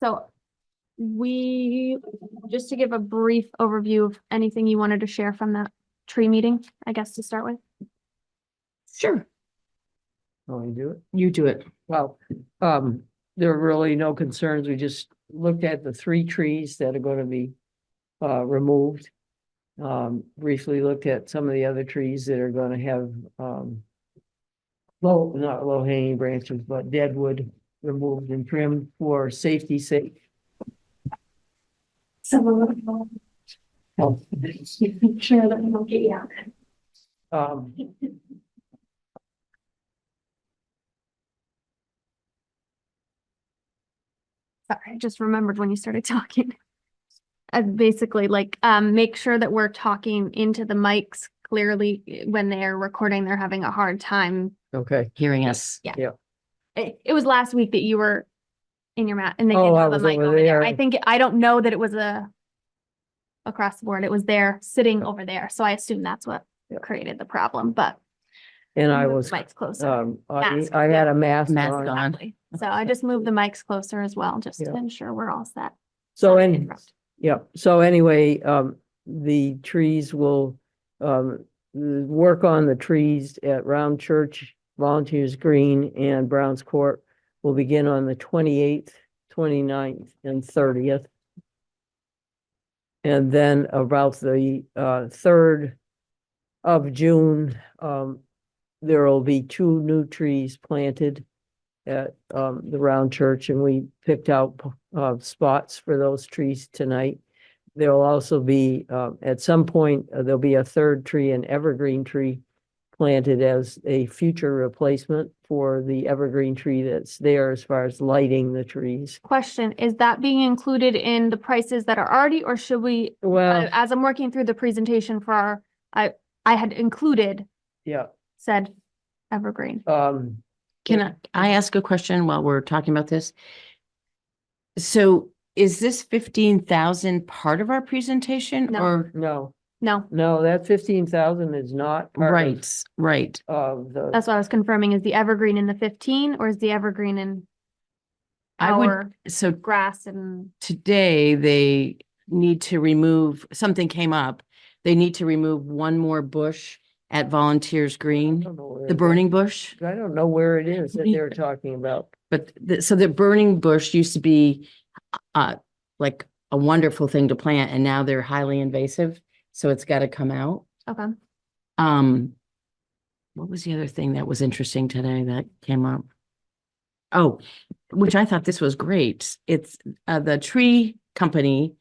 So just to give a brief overview of anything you wanted to share from that tree meeting, I guess to start with. Sure, Want me to do it? you do it. Well, there are really no concerns. We just looked at the 3 trees that are gonna be removed. Briefly looked at some of the other trees that are gonna have not low hanging branches, but dead wood removed and trimmed for safety's sake. Health. Sure that we don't get you out. Um, Sorry, I just remembered when you started talking. Basically, like, make sure that we're talking into the mics clearly when they're recording. They're having a hard time. okay. Hearing us. It was last week that you were in your mat and they Oh, didn't I have a was mic over over there. there. I don't know that it was across the board. It was there sitting over there. So I assume that's what Yeah. created the problem, but And I move the was, mics closer. Mask, I had a mask Mask on. on. Exactly. So I just moved the mics closer as well, just to Yeah. ensure we're all set. So, Sorry to and interrupt. yeah, so anyway, the trees will, work on the trees at Round Church, Volunteers Green and Browns Court will begin on the 28th, 29th and 30th. And then about the 3rd of June, there will be 2 new trees planted at the Round Church, and we picked out spots for those trees tonight. There'll also be, at some point, there'll be a 3rd tree, an evergreen tree, planted as a future replacement for the evergreen tree that's there as far as lighting the trees. Question, is that being included in the prices that are already, or should we, Well, as I'm working through the presentation for I had included yeah, said evergreen. Can I ask a question while we're talking about this? So is this 15,000 part of our presentation No. or? No, that 15,000 is not part Right. of the. that's what I was confirming. Is the evergreen in the 15 or is the evergreen in I our would, so grass and today they need to remove, something came up. They need to remove one more bush at Volunteers I Green, don't know where the it burning bush. is. I don't know where it is that they're talking about. But so the burning bush used to be like a wonderful thing to plant and now they're highly invasive. So it's got to come out. okay. What was the other thing that was interesting today that came up? Oh, which I thought this was great. It's the tree company.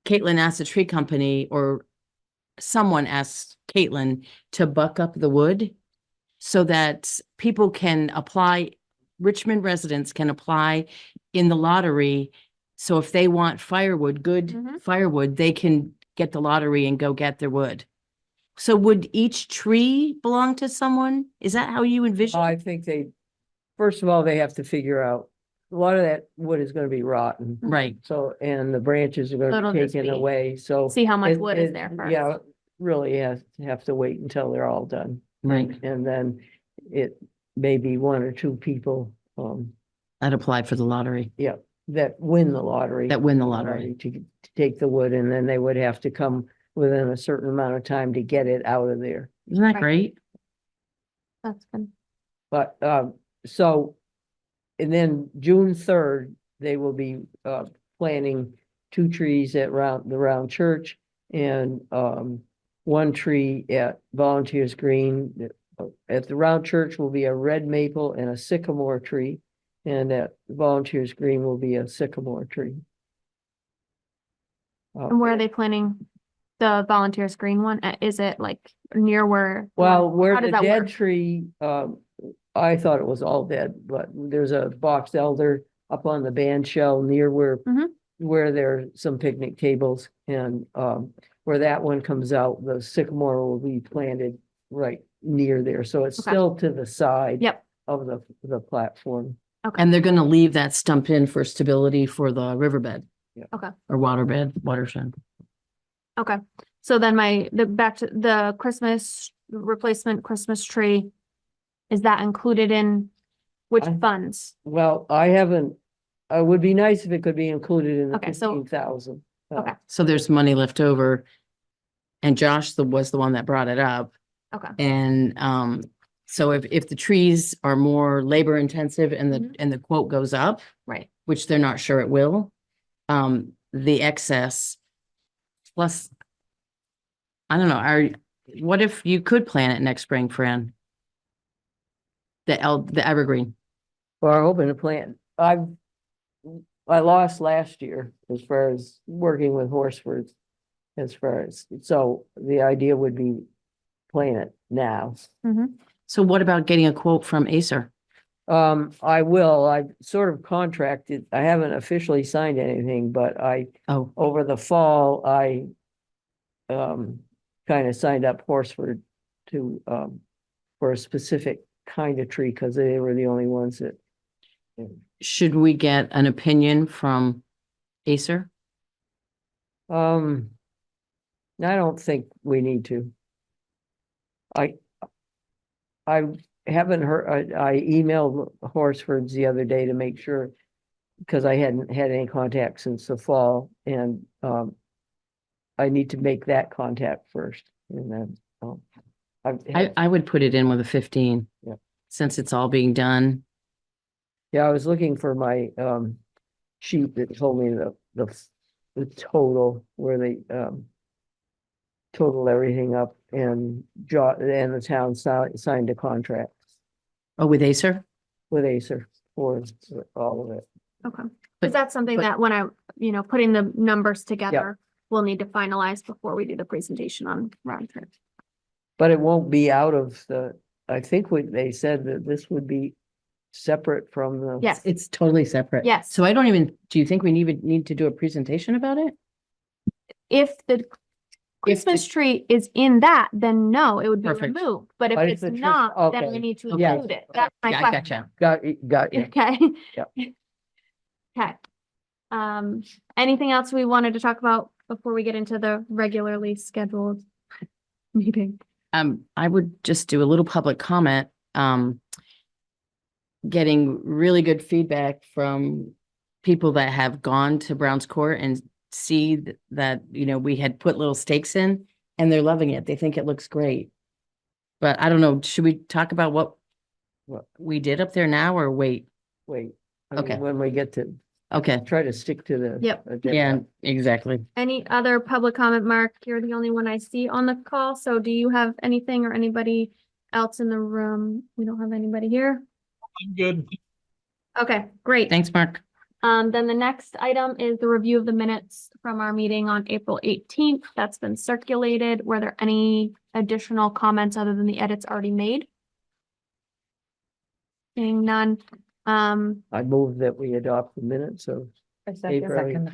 Caitlin asked the tree company or someone asked Caitlin to buck up the wood so that people can apply, Richmond residents can apply in the lottery. So if they want firewood, good Mhm. firewood, they can get the lottery and go get their wood. So would each tree belong to someone? Is that how you envision? I think first of all, they have to figure out, a lot of that wood is gonna be rotten. Right. So, and the branches are So gonna it'll be just taken be- away, so. See how much it- wood is it- there first. Yeah, really have to wait until they're all done. Right. And then it may be 1 or 2 people, That applied for the lottery. that win the lottery. That win the lottery. To take the wood, and then they would have to come within a certain amount of time to get it out of there. Isn't that Right. great? That's good. But, so, and then June 3rd, they will be, planting 2 trees at the Round Church and, 1 tree at Volunteers Green. At the Round Church will be a red maple and a sycamore tree, and at Volunteers Green will be a sycamore tree. And where are they planning the Volunteers Green one? Is it like near where? Well, how where does the that dead work? tree, I thought it was all dead, but there's a box elder up on the band shell near Mhm. where there's some picnic tables, and where that one comes out, the sycamore will be planted right near there, so it's Okay. still to the side. Yep. Of the platform. And they're going to leave that stump in for stability for the riverbed. Yeah. Okay. Or watershed. Okay. So then back to the Christmas replacement Christmas tree, is that included in which I- funds? Well, I haven't it would be nice if it could be included in the Okay, so- 15,000. Okay. So there's money left over. And Josh was the one that brought it up. Okay, And so if the trees are more labor intensive and Mhm. the quote goes up, right. which they're not sure it will, the excess plus, I don't know, what if you could plant it next spring, Fran? The evergreen. Well, I'm hoping to plant, I lost last year as far as working with Horsford. As far as, so the idea would be plant it now. Mhm. So what about getting a quote from Acer? I will, I've sort of contracted, I haven't officially signed anything, but Oh, over the fall, I kind of signed up Horsford to, for a specific kind of tree, because they were the only ones that. should we get an opinion from Acer? I don't think we need to. I haven't heard, I emailed Horsford's the other day to make sure, because I hadn't had any contact since the fall, and, I need to make that contact first, and then, I would put it in with a 15. Yeah. Since it's all being done. yeah, I was looking for my, sheet that told me the total, where they, totaled everything up, and and the town signed a contract Oh, with Acer? with Acer for all of it. Okay. But- Because that's something but- that when I, putting the numbers together, we'll need to finalize before we do the presentation on round trip. But it won't be out of I think they said that this would be separate from the. Yes, It's totally separate. Yes. So do you think we need to do a presentation about it? if the Christmas tree is in that, then no, it would be Perfect. removed. But if But if it's the tree- not, then we okay. need to Okay. include it. That's my Yeah, I question. gotcha. Got you. Okay. Yep. Okay. Anything else we wanted to talk about before we get into the regularly scheduled meeting? I would just do a little public comment, getting really good feedback from people that have gone to Brown's Court and see that, we had put little stakes in and they're loving it. They think it looks great. But I don't know, should we talk about what we did up there now or wait? Wait. Okay. When we get to, Okay, try to stick to the. Yep. agenda. yeah, exactly. Any other public comment, Mark? You're the only one I see on the call. So do you have anything or anybody else in the room? We don't have anybody here. I'm good. Okay, great. Thanks, Mark. Then the next item is the review of the minutes from our meeting on April 18th. That's been circulated. Were there any additional comments other than the edits already made? Seeing none. I move that we adopt the minutes of April.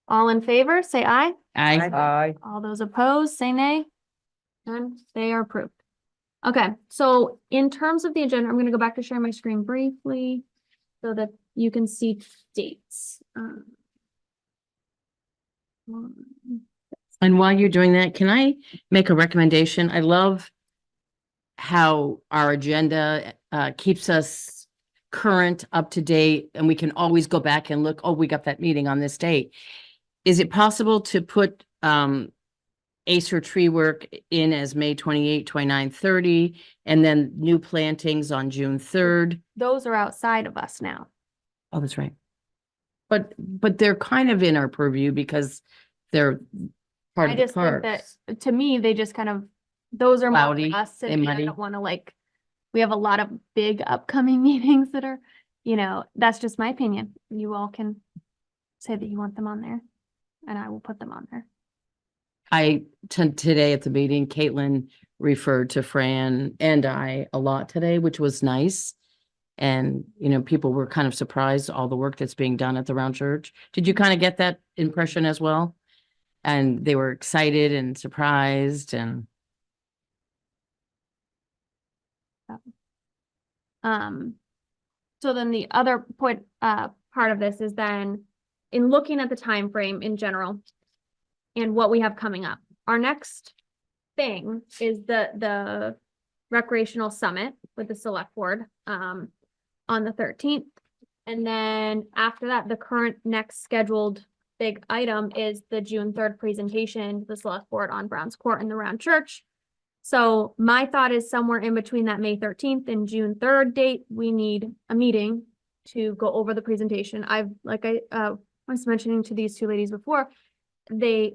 All in favor, say aye. Aye. All those opposed, say nay. None, they are approved. Okay, so in terms of the agenda, I'm gonna go back to share my screen briefly so that you can see dates. And while you're doing that, can I make a recommendation? I love how our agenda keeps us current, up to date, and we can always go back and look, oh, we got that meeting on this date. Is it possible to put Acer tree work in as May 28, 29, 30, and then new plantings on June 3rd? Those are outside of us now. Oh, that's right. But they're kind of in our purview because they're part I of the just think parks. that, to me, they just kind of, those are more Cloudy, for us. they And I muddy. don't wanna we have a lot of big upcoming meetings that are, that's just my opinion. You all can say that you want them on there and I will put them on there. Today at the meeting, Caitlin referred to Fran and I a lot today, which was nice. And, people were kind of surprised all the work that's being done at the Round Church. Did you kind of get that impression as well? And they were excited and surprised and. So then the other point, part of this is then in looking at the time frame in general and what we have coming up, our next thing is the recreational summit with the select board, on the 13th. And then after that, the current next scheduled big item is the June 3rd presentation, to the select board on Brown's Court and the round church. So my thought is somewhere in between that May 13th and June 3rd date, we need a meeting to go over the presentation. Like I was mentioning to these two ladies before, I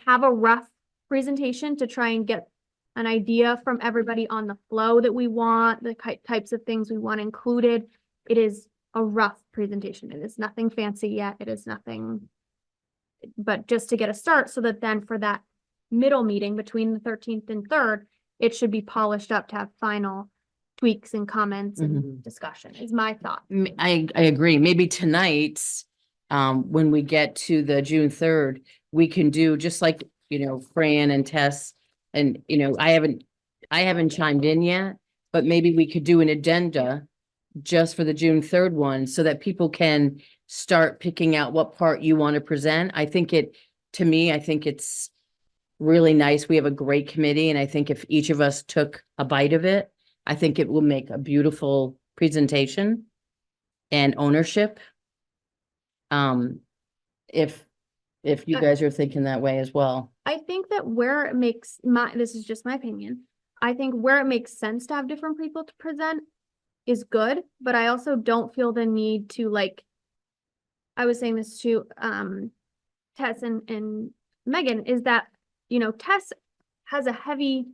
have a rough presentation to try and get an idea from everybody on the flow that we want, the types of things we want included. It is a rough presentation. It is nothing fancy yet. It is nothing, but just to get a start so that then for that middle meeting between the 13th and 3rd, it should be polished up to have final tweaks and comments and discussion is my thought. I agree. Maybe tonight, when we get to the June 3rd, we can do just like, Fran and Tess and, I haven't chimed in yet, but maybe we could do an addenda just for the June 3rd one so that people can start picking out what part you want to present. I think it's really nice. We have a great committee, and I think if each of us took a bite of it, I think it will make a beautiful presentation and ownership. If you guys are thinking that way as well. I think that where it makes this is just my opinion. I think where it makes sense to have different people to present is good, but I also don't feel the need to, like, I was saying this to Tess and Megan, is that, Tess has a heavy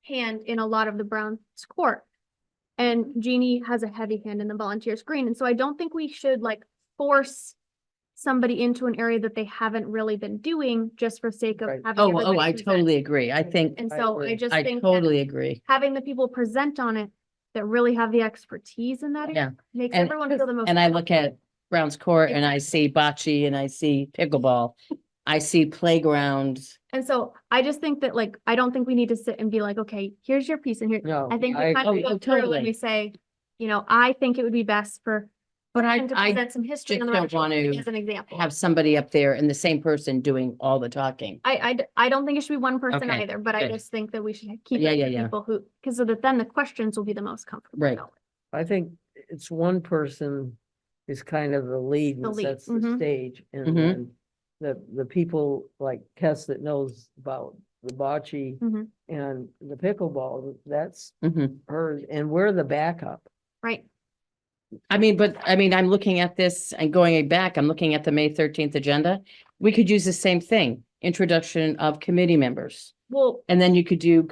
hand in a lot of the Brown's Court, and Jeannie has a heavy hand in the volunteer screen. And so I don't think we should like force somebody into an area that they haven't really been doing just for sake of having I everybody present. totally agree. I think, And so I just I think totally that agree. having the people present on it that really have the expertise in that area makes And- everyone feel the most. And I look at Brown's Court and I see bocce and I see pickleball. I see playgrounds. And so I just think that, like, I don't think we need to sit and be like, okay, here's your piece and here. No, I think we I kind of agree. go Oh, through totally. and we say, I think it would be best for But him to I present some history just on the don't round want church to as an example. have somebody up there and the same person doing all the talking. I don't think it should be one person Okay, either, but I good. just think that we should keep Yeah, it yeah, to yeah. people who, because so that then the questions will be the most comfortable. Right. I think it's one person is kind of the lead The and lead, sets the mhm. stage, and Mhm. then the people like Tess that knows about the bocce Mhm. and the pickleball, that's Mhm. her, and we're the backup. Right. I'm looking at this and going back, I'm looking at the May 13th agenda. We could use the same thing, introduction of committee members. Well, And then you could do not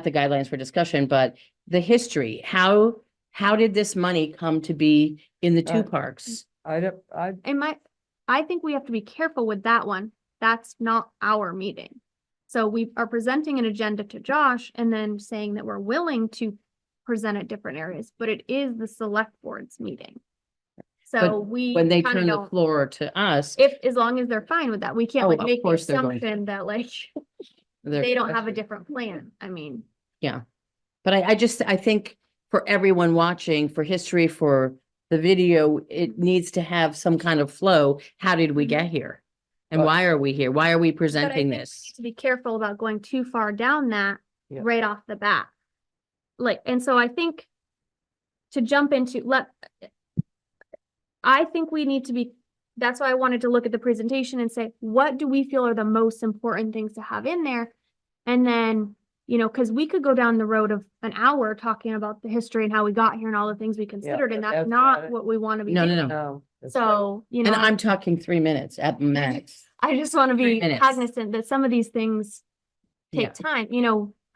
the guidelines for discussion, but the history. How did this money come to be in the two Uh, parks? I think we have to be careful with that one. That's not our meeting. So we are presenting an agenda to Josh and then saying that we're willing to present at different areas, but it is the select board's meeting. So But we When they kinda turn the don't, floor to us, as long as they're fine with that, we can't Oh, like of make the course they're going to. assumption that like they're- they don't have a different plan. I mean, but I think for everyone watching, for history, for the video, it needs to have some kind of flow. How did we get here? And But- why are we here? Why are we but I presenting think we this? need to be careful about going too far down that Yeah. right off the bat. Like, and so I think to jump into I think we need to be, that's why I wanted to look at the presentation and say, what do we feel are the most important things to have in there? And then, because we could go down the road of an hour talking about the history and how we got here and all the things we considered, and but that's that's not not it. what we want to be No, doing. no. No. that's So, And I'm talking 3 minutes at max. I just want to 3 be minutes. cognizant that some of these things Yeah. take time,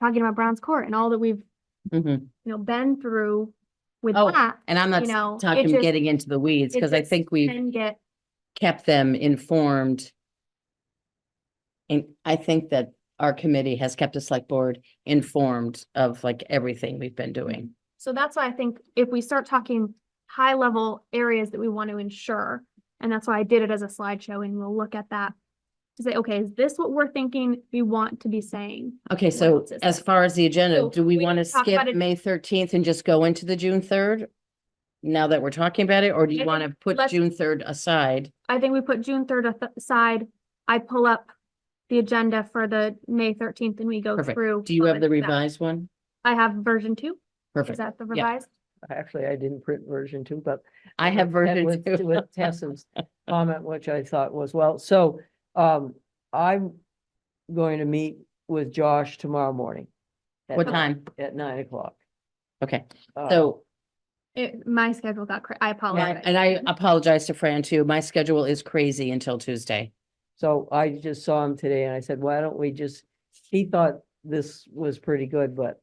talking about Brown's Court and all that we've, Mhm. been through with Oh, that. And I'm not it talking, just- getting into the weeds, it because I just think we've can get, kept them informed. And I think that our committee has kept the select board informed of like everything we've been doing. so that's why I think if we start talking high level areas that we want to ensure, and that's why I did it as a slideshow, and we'll look at that to say, okay, is this what we're thinking we want to be saying? Okay, What so else is as there? far as the agenda, So do we we want to can talk skip about it- May 13th and just go into the June 3rd? Now that we're talking about it, or do you I want to think put let's- June 3rd aside? I think we put June 3rd aside. I pull up the agenda for the May 13th and we go Perfect. through. Do you have the that. revised one? I have version 2. Is Perfect. that the Yeah. revised? Actually, I didn't print version 2, but. I have version with- 2. With Tessa's comment, which I thought was well, so, I'm going to meet with Josh tomorrow morning. at What nine- time? At 9 o'clock. Okay, Uh, so, My schedule got I yeah, apologize. and I apologize to Fran too. My schedule is crazy until Tuesday. So I just saw him today and I said, why don't we just, he thought this was pretty good, but,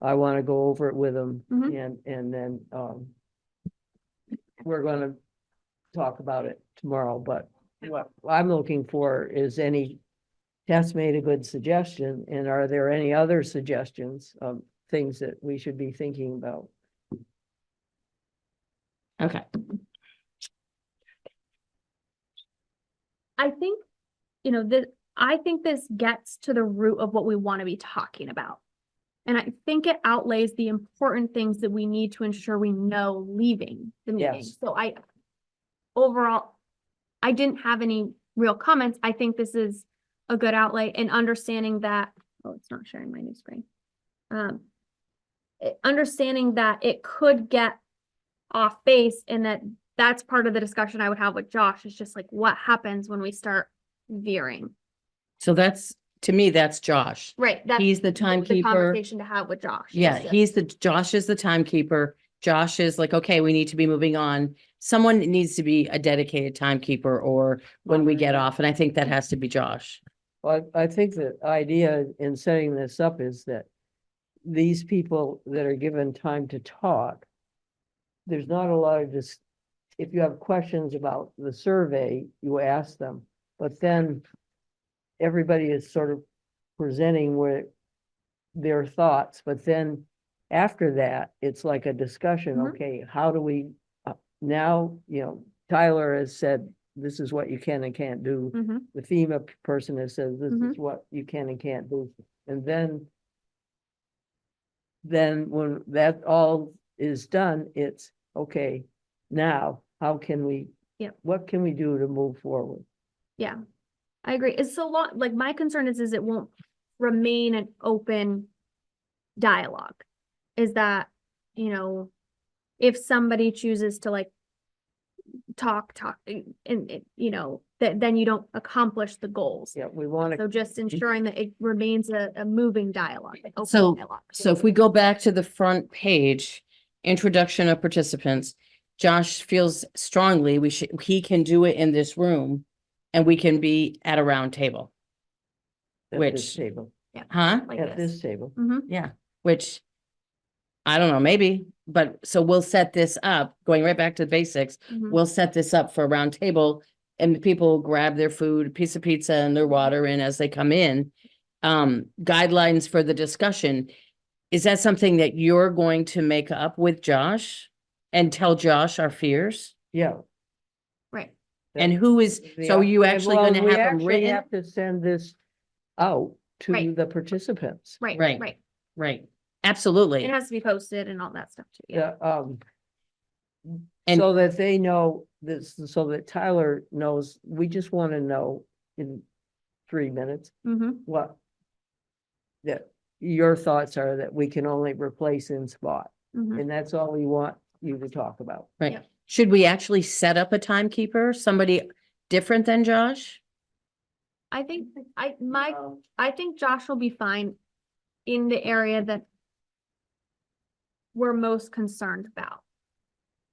I want to go over it with him Mhm. and then, we're gonna talk about it tomorrow, but what I'm looking for is any, Tess made a good suggestion, and are there any other suggestions of things that we should be thinking about? Okay, I think, I think this gets to the root of what we want to be talking about. And I think it outlays the important things that we need to ensure we know leaving the meeting. Yes. So overall, I didn't have any real comments. I think this is a good outlay and understanding that, oh, it's not sharing my new screen. Understanding that it could get off base and that's part of the discussion I would have with Josh is just like, what happens when we start veering? so that's, to me, that's Josh. Right, that's He's the the timekeeper. conversation to have with Josh. Yeah, is to- Josh is the timekeeper. Josh is like, okay, we need to be moving on. Someone needs to be a dedicated timekeeper or when we get off, and I think that has to be Josh. Well, I think the idea in setting this up is that these people that are given time to talk, there's not a lot of this, if you have questions about the survey, you ask them, but then everybody is sort of presenting with their thoughts, but then after that, it's like a discussion, Mhm. okay, how do we, now, Tyler has said, this is what you can and can't do. Mhm. The FEMA person has said, this is Mhm. what you can and can't do. And then when that all is done, it's, okay, now, how can we? Yep. What can we do to move forward? Yeah, I agree. It's so long, like my concern is it won't remain an open dialogue. Is that, if somebody chooses to like talk, then you don't accomplish the goals. Yeah, we want to, So just ensuring that it remains a moving dialogue. an open So- dialogue. So if we go back to the front page, introduction of participants, Josh feels strongly he can do it in this room and we can be at a round table. at this which- table, Huh? Like at this table. Mhm. Yeah, which I don't know, maybe, but so we'll set this up, going right back to the basics. Mhm. We'll set this up for a round table and people grab their food, a piece of pizza and their water in as they come in. Guidelines for the discussion. Is that something that you're going to make up with Josh and tell Josh our fears? Yeah. Right. And who is, so you actually Well, gonna we have them actually written? have to send this out to Right. the participants. Right, Right. right. Right, absolutely. It has to be posted and all that stuff too. Yeah. Yeah, And- so that they know this, so that Tyler knows, we just want to know in 3 minutes Mm-hmm. what that your thoughts are that we can only replace in spot. Mm-hmm. And that's all we want you to talk about. Right. Yeah. Should we actually set up a timekeeper, somebody different than Josh? I think Um, I think Josh will be fine in the area that we're most concerned about.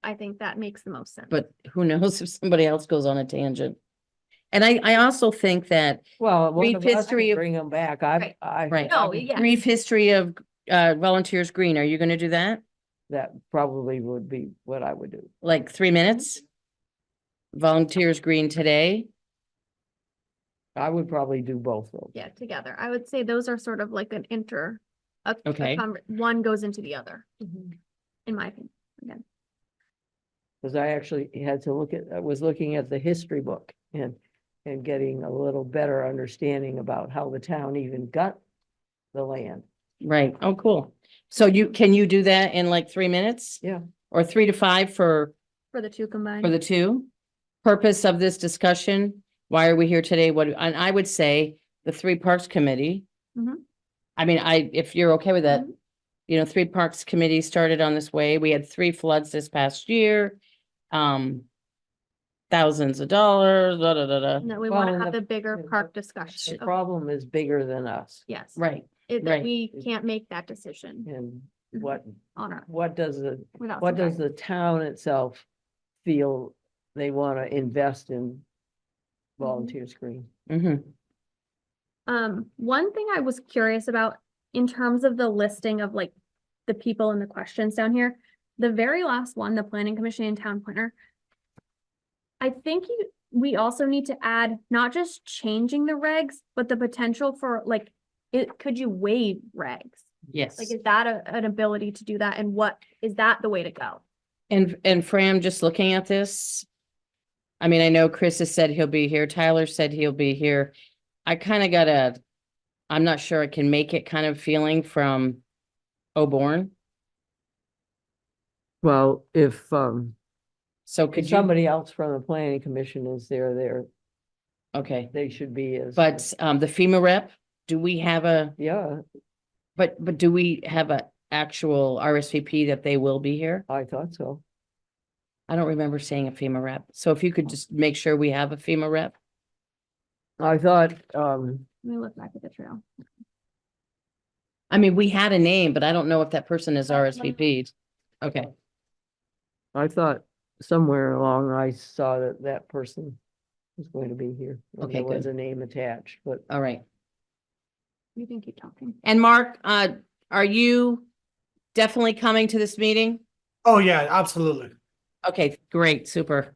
I think that makes the most sense. But who knows if somebody else goes on a tangent? And I also think that Well, one Brief of us history can of- bring them back. Right. Right. No, yeah. brief history of volunteers green, are you gonna do that? That probably would be what I would do. Like 3 minutes? Volunteers green today? I would probably do both of them. Yeah, together. I would say those are sort of like an Okay. one goes into the other, in my opinion. Again. Because I actually had to I was looking at the history book and getting a little better understanding about how the town even got the land. Right, oh, cool. So can you do that in like 3 minutes? Yeah. Or 3 to 5 for For the two combined. the two? Purpose of this discussion, why are we here today? And I would say the 3 Parks Committee. Mhm. I mean, if you're okay with that, Mhm. 3 parks committees started on this way. We had 3 floods this past year. Thousands of dollars, da, da, da, da. And that we Well, want to and have the- the bigger the- park The discussion. of- problem is bigger than us. Yes. Right, That right. we can't make that decision And Mhm. what, on our, what does the, without. what some does the town itself feel they want to invest in volunteer screen? Mm-hmm. One thing I was curious about in terms of the listing of like the people and the questions down here, the very last one, the planning commission and town planner. I think we also need to add not just changing the regs, but the potential for like, could you waive regs? Yes. Like, is that an ability to do that? And is that the way to go? And Fran, just looking at this, I mean, I know Chris has said he'll be here. Tyler said he'll be here. I kind of got I'm not sure I can make it kind of feeling from Oborn. Well, if, So if could you, somebody else from the planning commission is there, okay, they should be as. but the FEMA rep, do we have Yeah, but do we have a actual RSVP that they will be here? I thought so. I don't remember seeing a FEMA rep. So if you could just make sure we have a FEMA rep. I thought, Let me look back at the trail. I mean, we had a name, but I don't know if that person is RSVP'd. Okay, I thought somewhere along I saw that person was going to be here. and Okay, there was good. a name attached, but all right. You can keep talking. And Mark, are you definitely coming to this meeting? Oh, yeah, absolutely. Okay, great, super.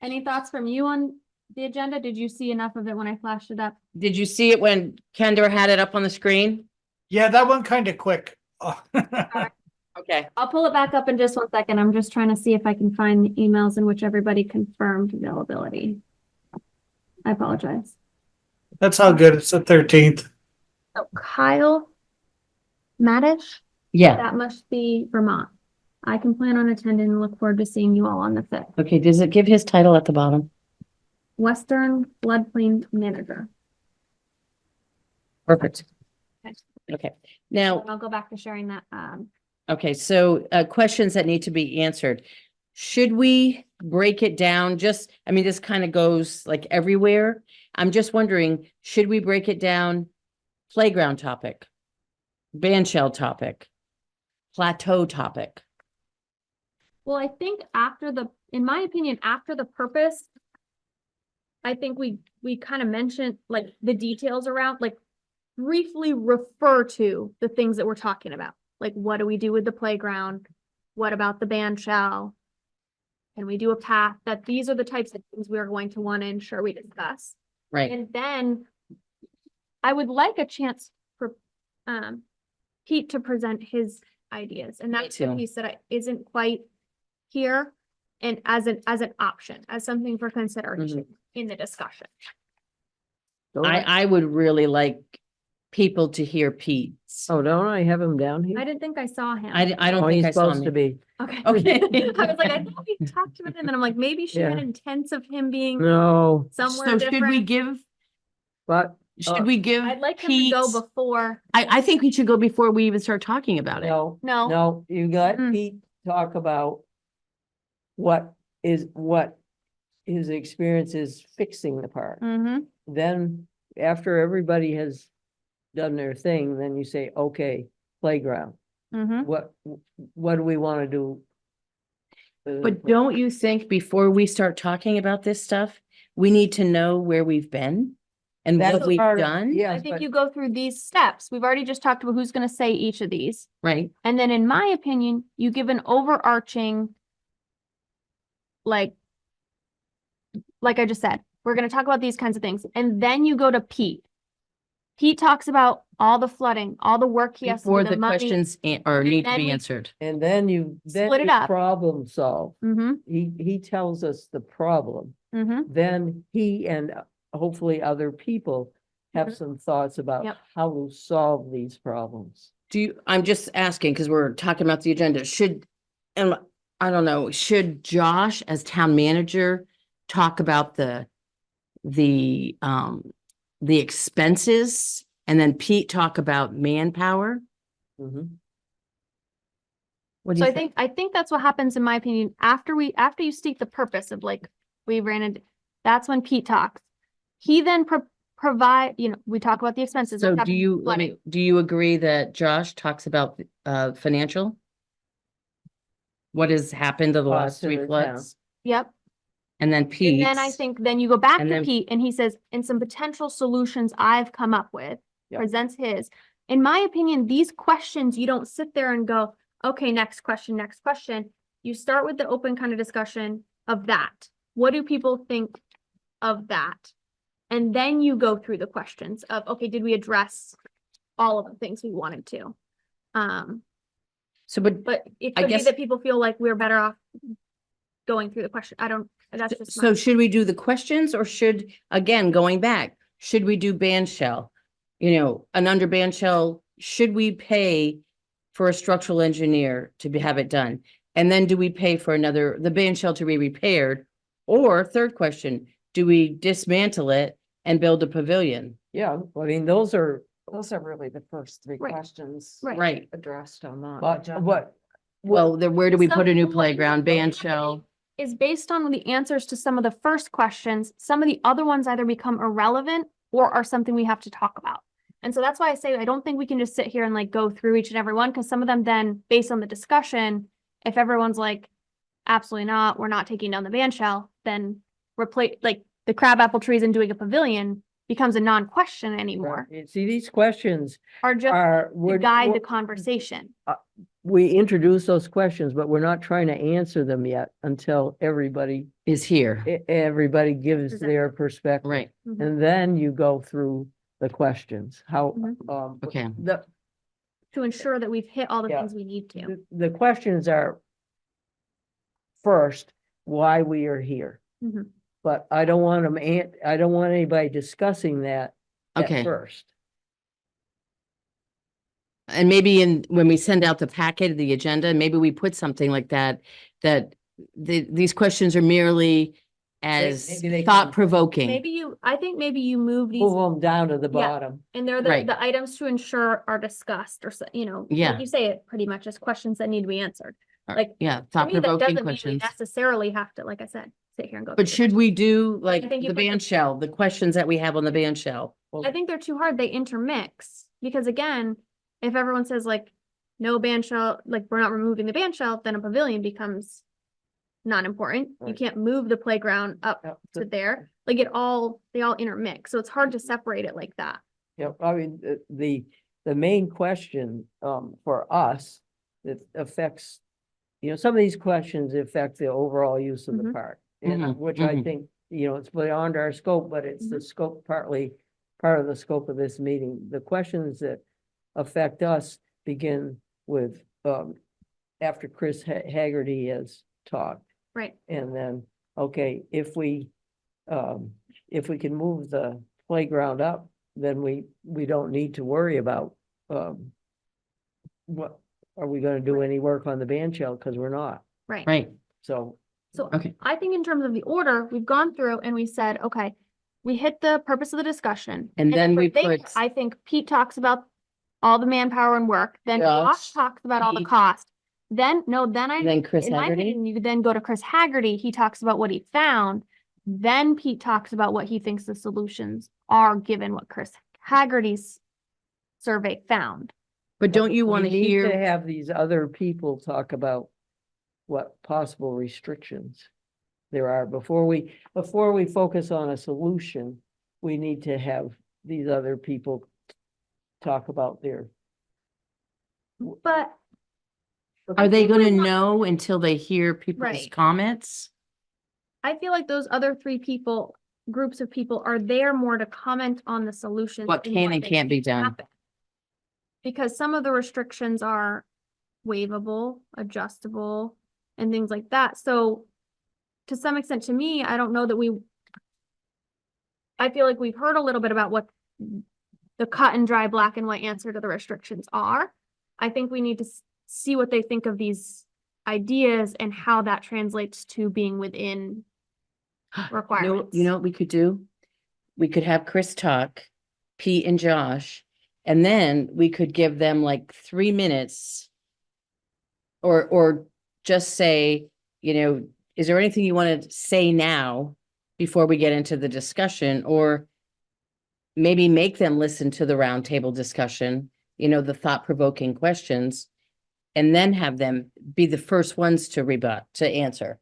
Any thoughts from you on the agenda? Did you see enough of it when I flashed it up? Did you see it when Kendra had it up on the screen? Yeah, that one kind of quick. Oh. Okay, I'll pull it back up in just 1 second. I'm just trying to see if I can find the emails in which everybody confirmed availability. I apologize. That's all good. It's the 13th. So Kyle Madish, yeah, that must be Vermont. I can plan on attending and look forward to seeing you all on the 5th. okay, does it give his title at the bottom? Western Floodplain Manager. Perfect. Okay. Okay, now, I'll go back to sharing that. okay, so questions that need to be answered. Should we break it down? I mean, this kind of goes like everywhere. I'm just wondering, should we break it down? Playground topic, band shell topic, plateau topic. Well, I think in my opinion, after the purpose, I think we kind of mentioned like the details around, like briefly refer to the things that we're talking about. Like, what do we do with the playground? What about the band shell? Can we do a path? That these are the types of things we are going to want to ensure we discuss. Right, And then I would like a chance for Pete to present his ideas. And Me that's the too. piece that isn't quite here and as an option, as something for consideration in the discussion. don't I, I would really like people to hear Pete's. don't I have him down here? I didn't think I saw him. I don't Oh, think he's I saw supposed to him. be. Okay. Okay. I was like, I thought we talked about him, and then I'm like, maybe she had Yeah. intents of him being No, somewhere So should we different. give, but should we give I'd like him to go Pete? before. I think we should go before we even start talking about it. no, No. no, you let Mm. Pete talk about what his experience is fixing the park. Mm-hmm. Then after everybody has done their thing, then you say, okay, playground. Mm-hmm. What do we want to do? But don't you think before we start talking about this stuff, we need to know where we've been and what That's we've part of- done? I Yes, think but you go through these steps. We've already just talked about who's going to say each of these. Right, And then in my opinion, you give an overarching, like I just said, we're going to talk about these kinds of things. And then you go to Pete. Pete talks about all the flooding, all the work he has to before do, the money. questions or And need to then be we- answered. and then you Split it up. problem solve. Mm-hmm, He tells us the problem. mm-hmm. Then he and hopefully other people have Mhm. some thoughts about Yep. how to solve these problems. I'm just asking, because we're talking about the agenda, and I don't know, should Josh as town manager talk about the expenses and then Pete talk about manpower. Mhm. What do So you I think that's what happens in my opinion, after you state the purpose of like, we ran it, that's when Pete talks. He then provide, we talk about the expenses. So what's happening with flooding. do you agree that Josh talks about financial? What has happened to the last To 3 the floods? Yep. And then Pete. And then I think then you go back And to then- Pete and he says, and some potential solutions I've come up with, Yep. presents his. In my opinion, these questions, you don't sit there and go, okay, next question, next question. You start with the open kind of discussion of that. What do people think of that? And then you go through the questions of, okay, did we address all of the things we wanted to? So, But it I could be guess- that people feel like we're better off going through the question. That's just so my, should we do the questions or should, again, going back, should we do band shell? An under band shell, should we pay for a structural engineer to have it done? And then do we pay for the band shell to be repaired? Or third question, do we dismantle it and build a pavilion? Yeah, I mean, those are, Those are really the first three Right. questions Right. Right. addressed on that. but agenda. what? Well, then where do we put a new Some- playground, band shell? is based on the answers to some of the first questions. Some of the other ones either become irrelevant or are something we have to talk about. And so that's why I say, I don't think we can just sit here and like go through each and every one, because some of them then, based on the discussion, if everyone's like, absolutely not, we're not taking down the band shell, then replace, like, the crabapple trees and doing a pavilion becomes a non-question anymore, See, these questions or just are, to guide the conversation. we introduce those questions, but we're not trying to answer them yet until everybody Is here, everybody gives Present. their perspective. right? Mhm. And then you go through the questions, how, Mhm. Okay. To ensure that we've hit all the Yeah. things we need to. The questions are first, why we are here. Mhm. But I don't want them, I don't want anybody discussing that Okay. at first. And maybe when we send out the packet of the agenda, maybe we put something like that, these questions are merely as maybe they can- thought provoking. I think maybe you move these, Move them down to the Yeah. bottom. and they're Right. the items to ensure are discussed, or, Yeah. like you say it pretty much as questions that need to be answered. Like, Yeah, For thought me, that provoking doesn't mean we questions. necessarily have to, like I said, sit here and go. But through should the we do like think you the put the- band shell, the questions that we have on the band shell? questions. I think they're too hard. They intermix, because again, if everyone says like, no band shell, like, we're not removing the band shell, then a pavilion becomes not important. You Right. can't move the playground up Yep, to there. Like they all intermix. So it's hard to separate it like that. Yep, I mean, the main question, for us, that affects, some of these questions affect the overall use of the Mhm. park. And Mhm, which I mhm. think, it's beyond our scope, but it's the scope, partly part of the scope of this meeting. The questions that affect us begin with, after Chris Haggerty has talked. Right. And then, okay, if we can move the playground up, then we don't need to worry about, what, are we gonna do any work on the band shell? Cause we're not, Right. Right, so. So okay, I think in terms of the order, we've gone through and we said, okay, we hit the purpose of the discussion. And then for we there, put- I think Pete talks about all the manpower and work, then Josh Josh, talks about all the Pete. cost. Then I. then Chris In my Haggerty, opinion, you could then go to Chris Haggerty, he talks about what he found. Then Pete talks about what he thinks the solutions are, given what Chris Haggerty's survey found. but don't you we want to need hear? have these other people talk about what possible restrictions there are before we focus on a solution. We need to have these other people talk about their. But Are they think we gonna want- know until they hear people's Right. comments? I feel like those other groups of people are there more to comment on the solutions. What and can and they can't be done? happen. Because some of the restrictions are waivable, adjustable, and things like that. So to some extent, to me, I don't know that I feel like we've heard a little bit about what the cut and dry, black and white answer to the restrictions are. I think we need to see what they think of these ideas and how that translates to being within requirements. You know what we could do? We could have Chris talk, Pete and Josh, And then we could give them like 3 minutes. Or just say, is there anything you want to say now before we get into the discussion? Or maybe make them listen to the roundtable discussion, the thought-provoking questions, and then have them be the first ones to answer.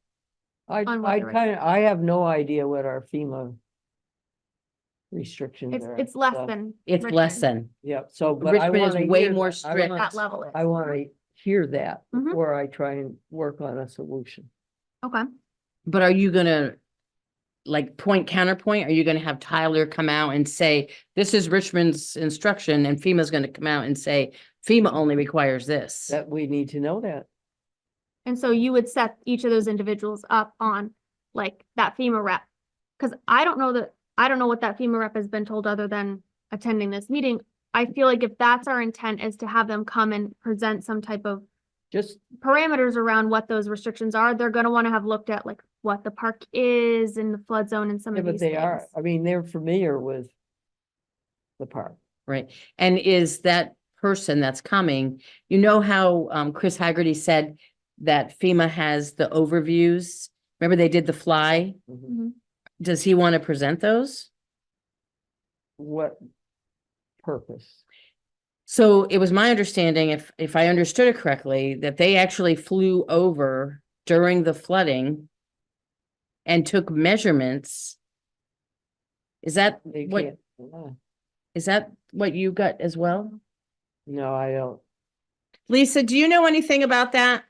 I On what the I have no idea what our FEMA restrictions It's, are. it's less so- than. It's less Richmond. than, Yeah, so, but I Richmond is wanna way hear more that. I strict. wanna- That level is. I wanna hear that Mhm. before I try and work on a solution. Okay. but are you gonna like counterpoint? Are you gonna have Tyler come out and say, this is Richmond's instruction, and FEMA's gonna come out and say, FEMA only requires this? That we need to know that. And so you would set each of those individuals up on like that FEMA rep. Cause I don't know what that FEMA rep has been told other than attending this meeting. I feel like if that's our intent is to have them come and present some type of Just, parameters around what those restrictions are, they're gonna wanna have looked at like what the park is in the flood zone and some yeah, of but these they are, things. I mean, they're familiar with the park. Right, and is that person that's coming, how Chris Haggerty said that FEMA has the overviews? Remember they did the fly? Mhm. Mhm. Does he want to present those? What purpose? So it was my understanding, if I understood it correctly, that they actually flew over during the flooding and took measurements. Is that They what, can't, is that what you got as well? no, I don't. Lisa, do you know anything about that?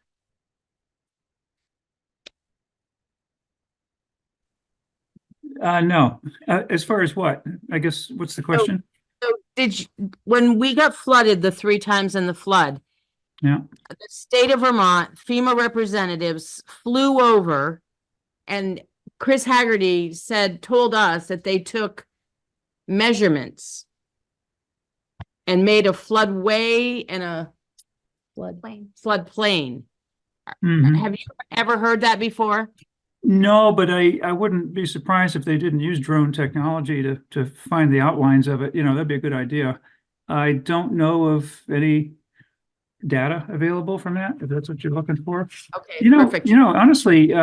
No, as far as what? I guess, what's the question? So when we got flooded the 3 times in the flood, Yeah, the state of Vermont FEMA representatives flew over, and Chris Haggerty told us that they took measurements and made a floodway and a Plain. floodplain. mhm. Have you ever heard that before? No, but I wouldn't be surprised if they didn't use drone technology to find the outlines of it. That'd be a good idea. I don't know of any data available from that, if that's what you're looking for. Okay, perfect. Honestly, Keith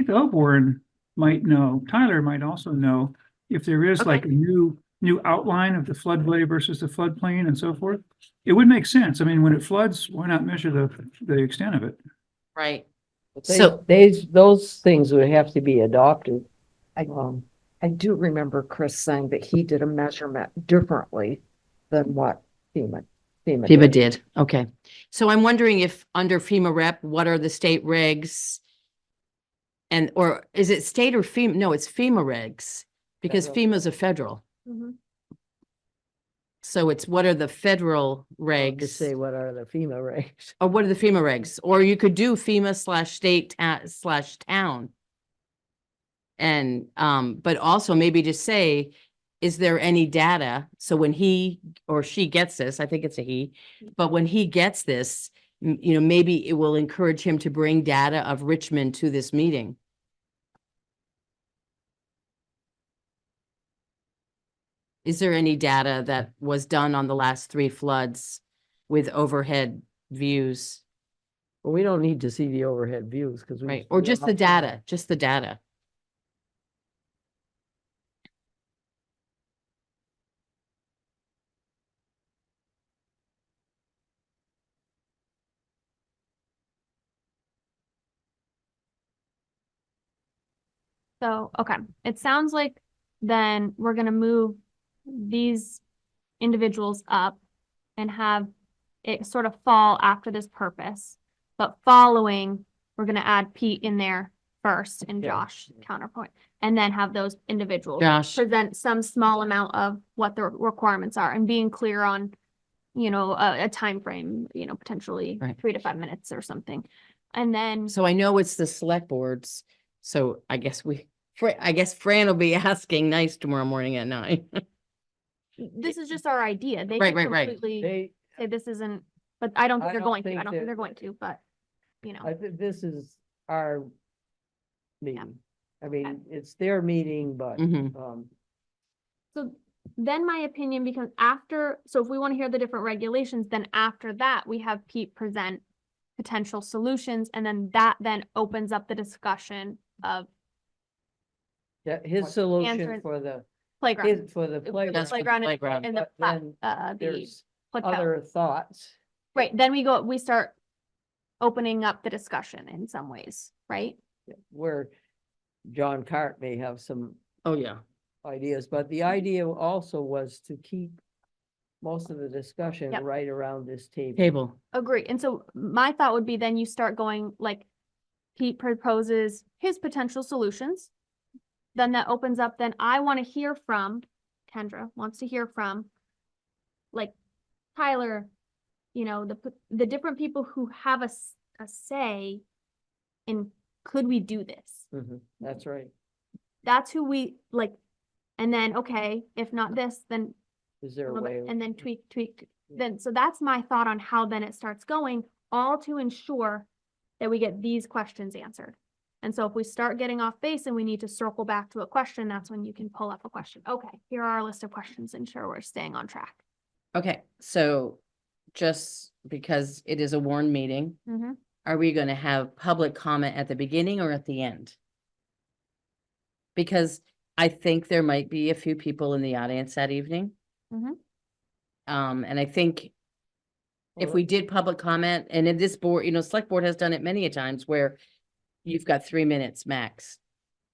Oborn might know, Tyler might also know if there is like a Okay. new outline of the floodway versus the floodplain and so forth. It would make sense. I mean, when it floods, why not measure the extent of it? Right. But So- those things would have to be adopted. Um, I do remember Chris saying that he did a measurement differently than what FEMA FEMA did. did, okay. So I'm wondering if under FEMA rep, what are the state regs? Or is it state or FEMA? No, it's FEMA regs, because Federal. FEMA's a federal. Mhm. So it's what are the federal to regs? say what are the FEMA regs. Or what are the FEMA regs? Or you could do FEMA/state /town. And, but also maybe just say, is there any data? So when he or she gets this, I think it's a he, but when he gets this, maybe it will encourage him to bring data of Richmond to this meeting. Is there any data that was done on the last 3 floods with overhead views? Well, we don't need to see the overhead views because we. Right, or just the data, just the data. So, okay, it sounds like then we're gonna move these individuals up and have it sort of fall after this purpose. But following, we're gonna add Pete in there first and Yeah. Josh counterpoint, and then have those individuals Josh, present some small amount of what the requirements are and being clear on, a time frame, potentially Right. 3 to 5 minutes or something. And then, so I know it's the select boards, so I guess Fran will be asking nice tomorrow morning at 9. this is just our idea. They Right, could right. completely They, say this isn't, but I don't think I they're don't going to. I think don't think that- they're going to, but, I think this is our meeting. I mean, it's their meeting, but, Mhm. So then my opinion becomes after, so if we want to hear the different regulations, then after that, we have Pete present potential solutions, and then that then opens up the discussion of That his solution Answer- for the, playground. for the The playground. That's for playground and- playground. and the, But plat- then the there's hotel. other thoughts. Right, then we start opening up the discussion in some ways, right? Where John Cart may have some Oh, yeah. ideas, but the idea also was to keep most of the discussion Yep. right around this table. Table. Agree. And so my thought would be then you start going like Pete proposes his potential solutions. Then that opens up, then I want to hear from, Kendra wants to hear from like Tyler, you know, the different people who have a say in could we do this? That's right. That's who we like. And then, okay, if not this, then Is there a little bit, way? and then tweak, then, so that's my thought on how then it starts going, all to ensure that we get these questions answered. And so if we start getting off base and we need to circle back to a question, that's when you can pull up a question. Okay, here are our list of questions, ensure we're staying on track. Okay, so just because it is a warned meeting, Mm-hmm. are we gonna have public comment at the beginning or at the end? Because I think there might be a few people in the audience that evening. Mhm. And I think if Well, we did public comment, and in this board, you know, select board has done it many a times where you've got 3 minutes max.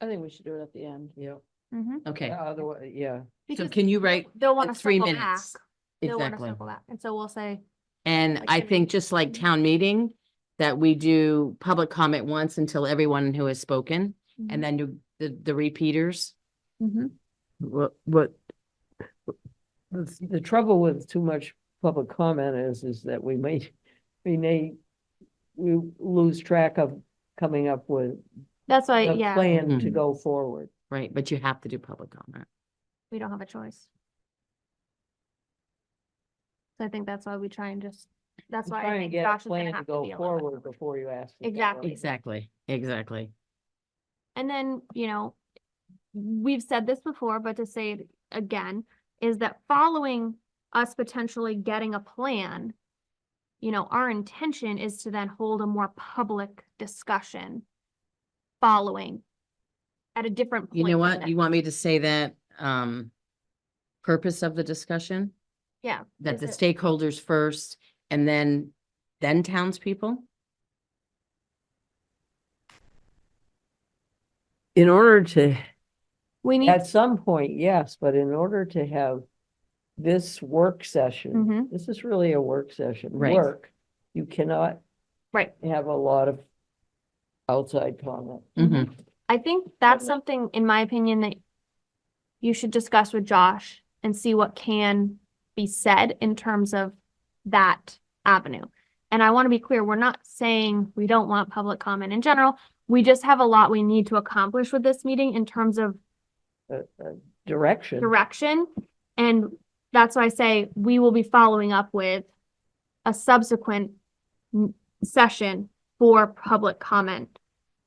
I think we should do it at the end. Yeah, Mm-hmm. Okay, otherwise, yeah. so can you write They'll want to 3 circle back. minutes? They'll want to Exactly. circle back. And so we'll say, And Like I any- think just like town meeting, that we do public comment once until everyone who has spoken, and then do the repeaters. Mhm. What the trouble with too much public comment is that we lose track of coming up with That's why, a yeah, plan to Mhm. go forward. Right, but you have to do public comment. we don't have a choice. So I think that's why we try and just, that's why I Try and think get a Josh is gonna plan to have to go be a little bit. forward before you ask. for Exactly. something. Exactly. And then, you know, we've said this before, but to say it again, is that following us potentially getting a plan, you know, our intention is to then hold a more public discussion following at a different point. You know in what? the- You want me to say that, purpose of the discussion? Yeah. That is the it- stakeholders first and then townspeople? In order to, We need, at some point, yes, but in order to have this work session, Mhm. this is really a work session, Right. work, you cannot right. have a lot of outside comment. Mm-hmm. I think that's something, in my opinion, that you should discuss with Josh and see what can be said in terms of that avenue. And I want to be clear, we're not saying we don't want public comment in general. We just have a lot we need to accomplish with this meeting in terms of Direction. direction. And that's why I say we will be following up with a subsequent session for public comment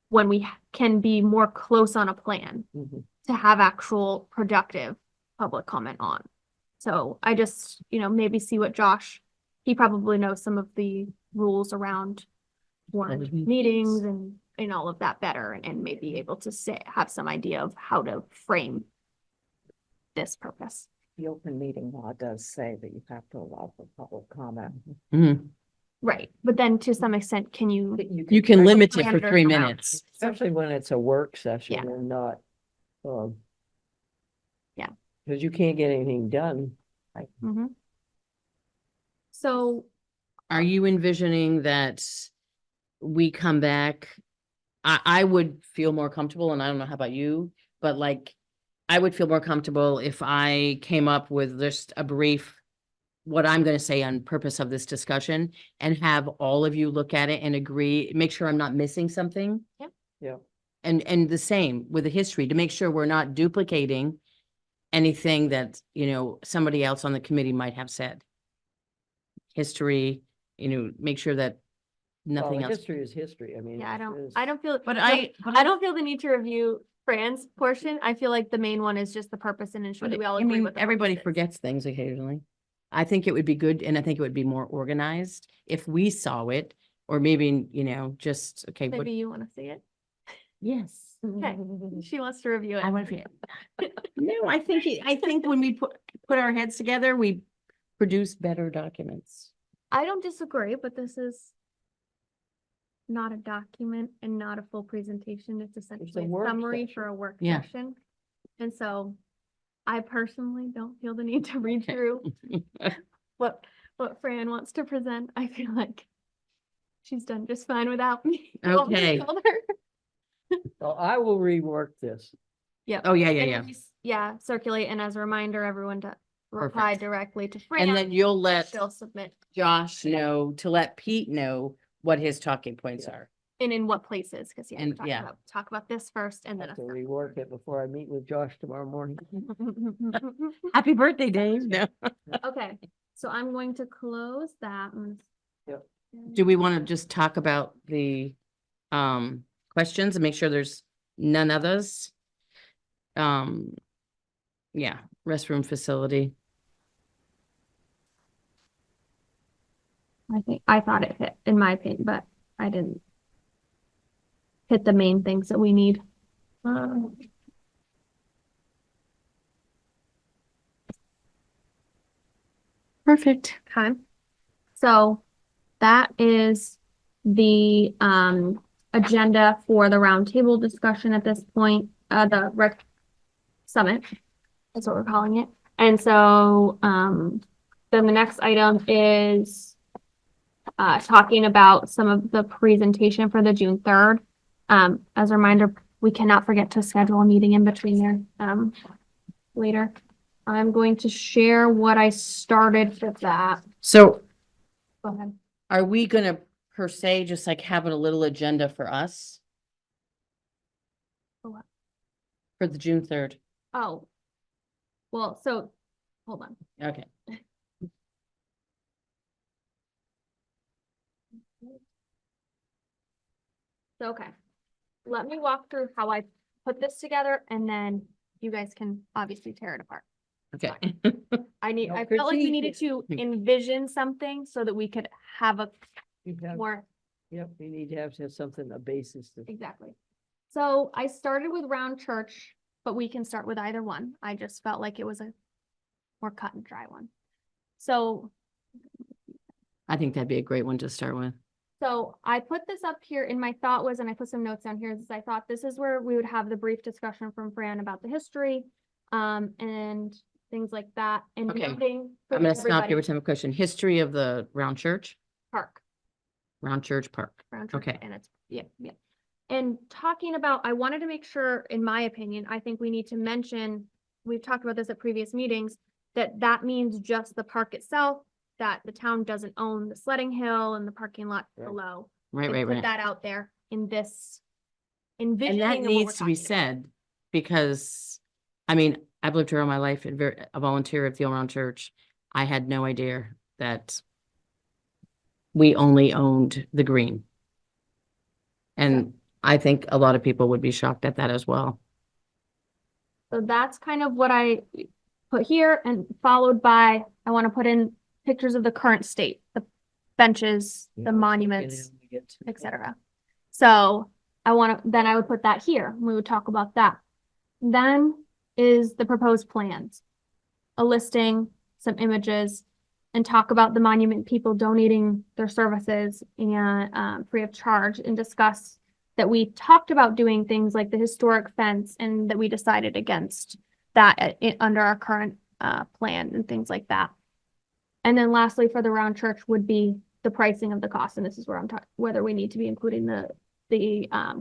when we can be more close on a plan Mhm. to have actual productive public comment on. So I just, you know, maybe see what Josh, he probably knows some of the rules around warrant Mhm. meetings and all of that better and maybe able to say, have some idea of how to frame this purpose. The open meeting law does say that you have to allow for public comment. Mm-hmm. Right, but then to some extent, can you, You can limit it plan for it or 3 somehow. minutes. Especially when it's a work session Yeah. and not, Yeah. Because you can't get anything done. Mhm. So, Are you envisioning that we come back? I would feel more comfortable, and I don't know how about you, but like, I would feel more comfortable if I came up with just a brief, what I'm gonna say on purpose of this discussion, and have all of you look at it and agree, make sure I'm not missing something. Yeah. And the same with the history, to make sure we're not duplicating anything that, you know, somebody else on the committee might have said. History, you know, make sure that nothing else. History is history. I mean. Yeah, it's- I don't feel. But no, I I don't feel the need to review Fran's portion. I feel like the main one is just the purpose and ensure that we all I agree mean, with the everybody purposes. forgets things occasionally. I think it would be good, and I think it would be more organized if we saw it, or maybe, just, okay, what, Maybe you want to see it. yes. Okay, she wants to review it. I want to. No, I think when we put our heads together, we produce better documents. I don't disagree, but this is not a document and not a full presentation. It's essentially a work summary session. for a work Yeah. session. And so I personally don't feel the need to read through what Fran wants to present. I feel like she's done just fine without me. What we Okay. told her. So I will rework this. Yep. Oh, yeah, And yeah, circulate, and as a reminder, everyone to reply Perfect. directly to And Fran. then you'll let She'll submit, Josh know to let Pete know what his talking points Yeah. are. and in what places, because yeah, we're And, talking yeah. about, talk about this first and I then. have to rework it before I meet with Josh tomorrow morning. Happy birthday, Dave. No. Okay, so I'm going to close that. Do we want to just talk about the questions and make sure there's none others? Yeah, restroom facility. I thought it hit, in my opinion, but I didn't hit the main things that we need. Perfect. Okay. So that is the agenda for the roundtable discussion at this point, the rec summit. That's what we're calling it. And so then the next item is talking about some of the presentation for the June 3rd. As a reminder, we cannot forget to schedule a meeting in between there later. I'm going to share what I started with that. So Go ahead. are we gonna per se just like have a little agenda for us? For what? For the June 3rd? Oh, well, so hold on. Okay. So, okay. Let me walk through how I put this together and then you guys can obviously tear it apart. Okay. No I felt like we critique. needed to envision something so that we could have a You have, more, yep, you need to have something, a basis to. exactly. So I started with round church, but we can start with either one. I just felt like it was a more cut and dry one. So I think that'd be a great one to start with. So I put this up here and my thought was, and I put some notes down here, is I thought this is where we would have the brief discussion from Fran about the history, and things like that, and Okay. noting for I'm gonna stop everybody- you with a question. History of the Round Church, Park, Round Church Park. round church, Okay. and it's, yeah. And talking about, I wanted to make sure, in my opinion, I think we need to mention, we've talked about this at previous meetings, that means just the park itself, that the town doesn't own the sledding hill and the parking lot Right. below. Right, And right, put right. that out there in this And envisioning that of what we're needs to be talking about. said because, I mean, I've lived here all my life and a volunteer at the All Round Church. I had no idea that we only owned the green. And I think a lot of people would be shocked at that as well. So that's kind of what I put here, and followed by, I want to put in pictures of the current state, the benches, Yeah, the I was looking monuments, at when we get to- etc. So then I would put that here. We would talk about that. Then is the proposed plans, a listing, some images, and talk about the monument people donating their services and free of charge, and discuss that we talked about doing things like the historic fence and that we decided against that under our current plan and things like that. And then lastly, for the round church would be the pricing of the cost, and this is where I'm talking, whether we need to be including the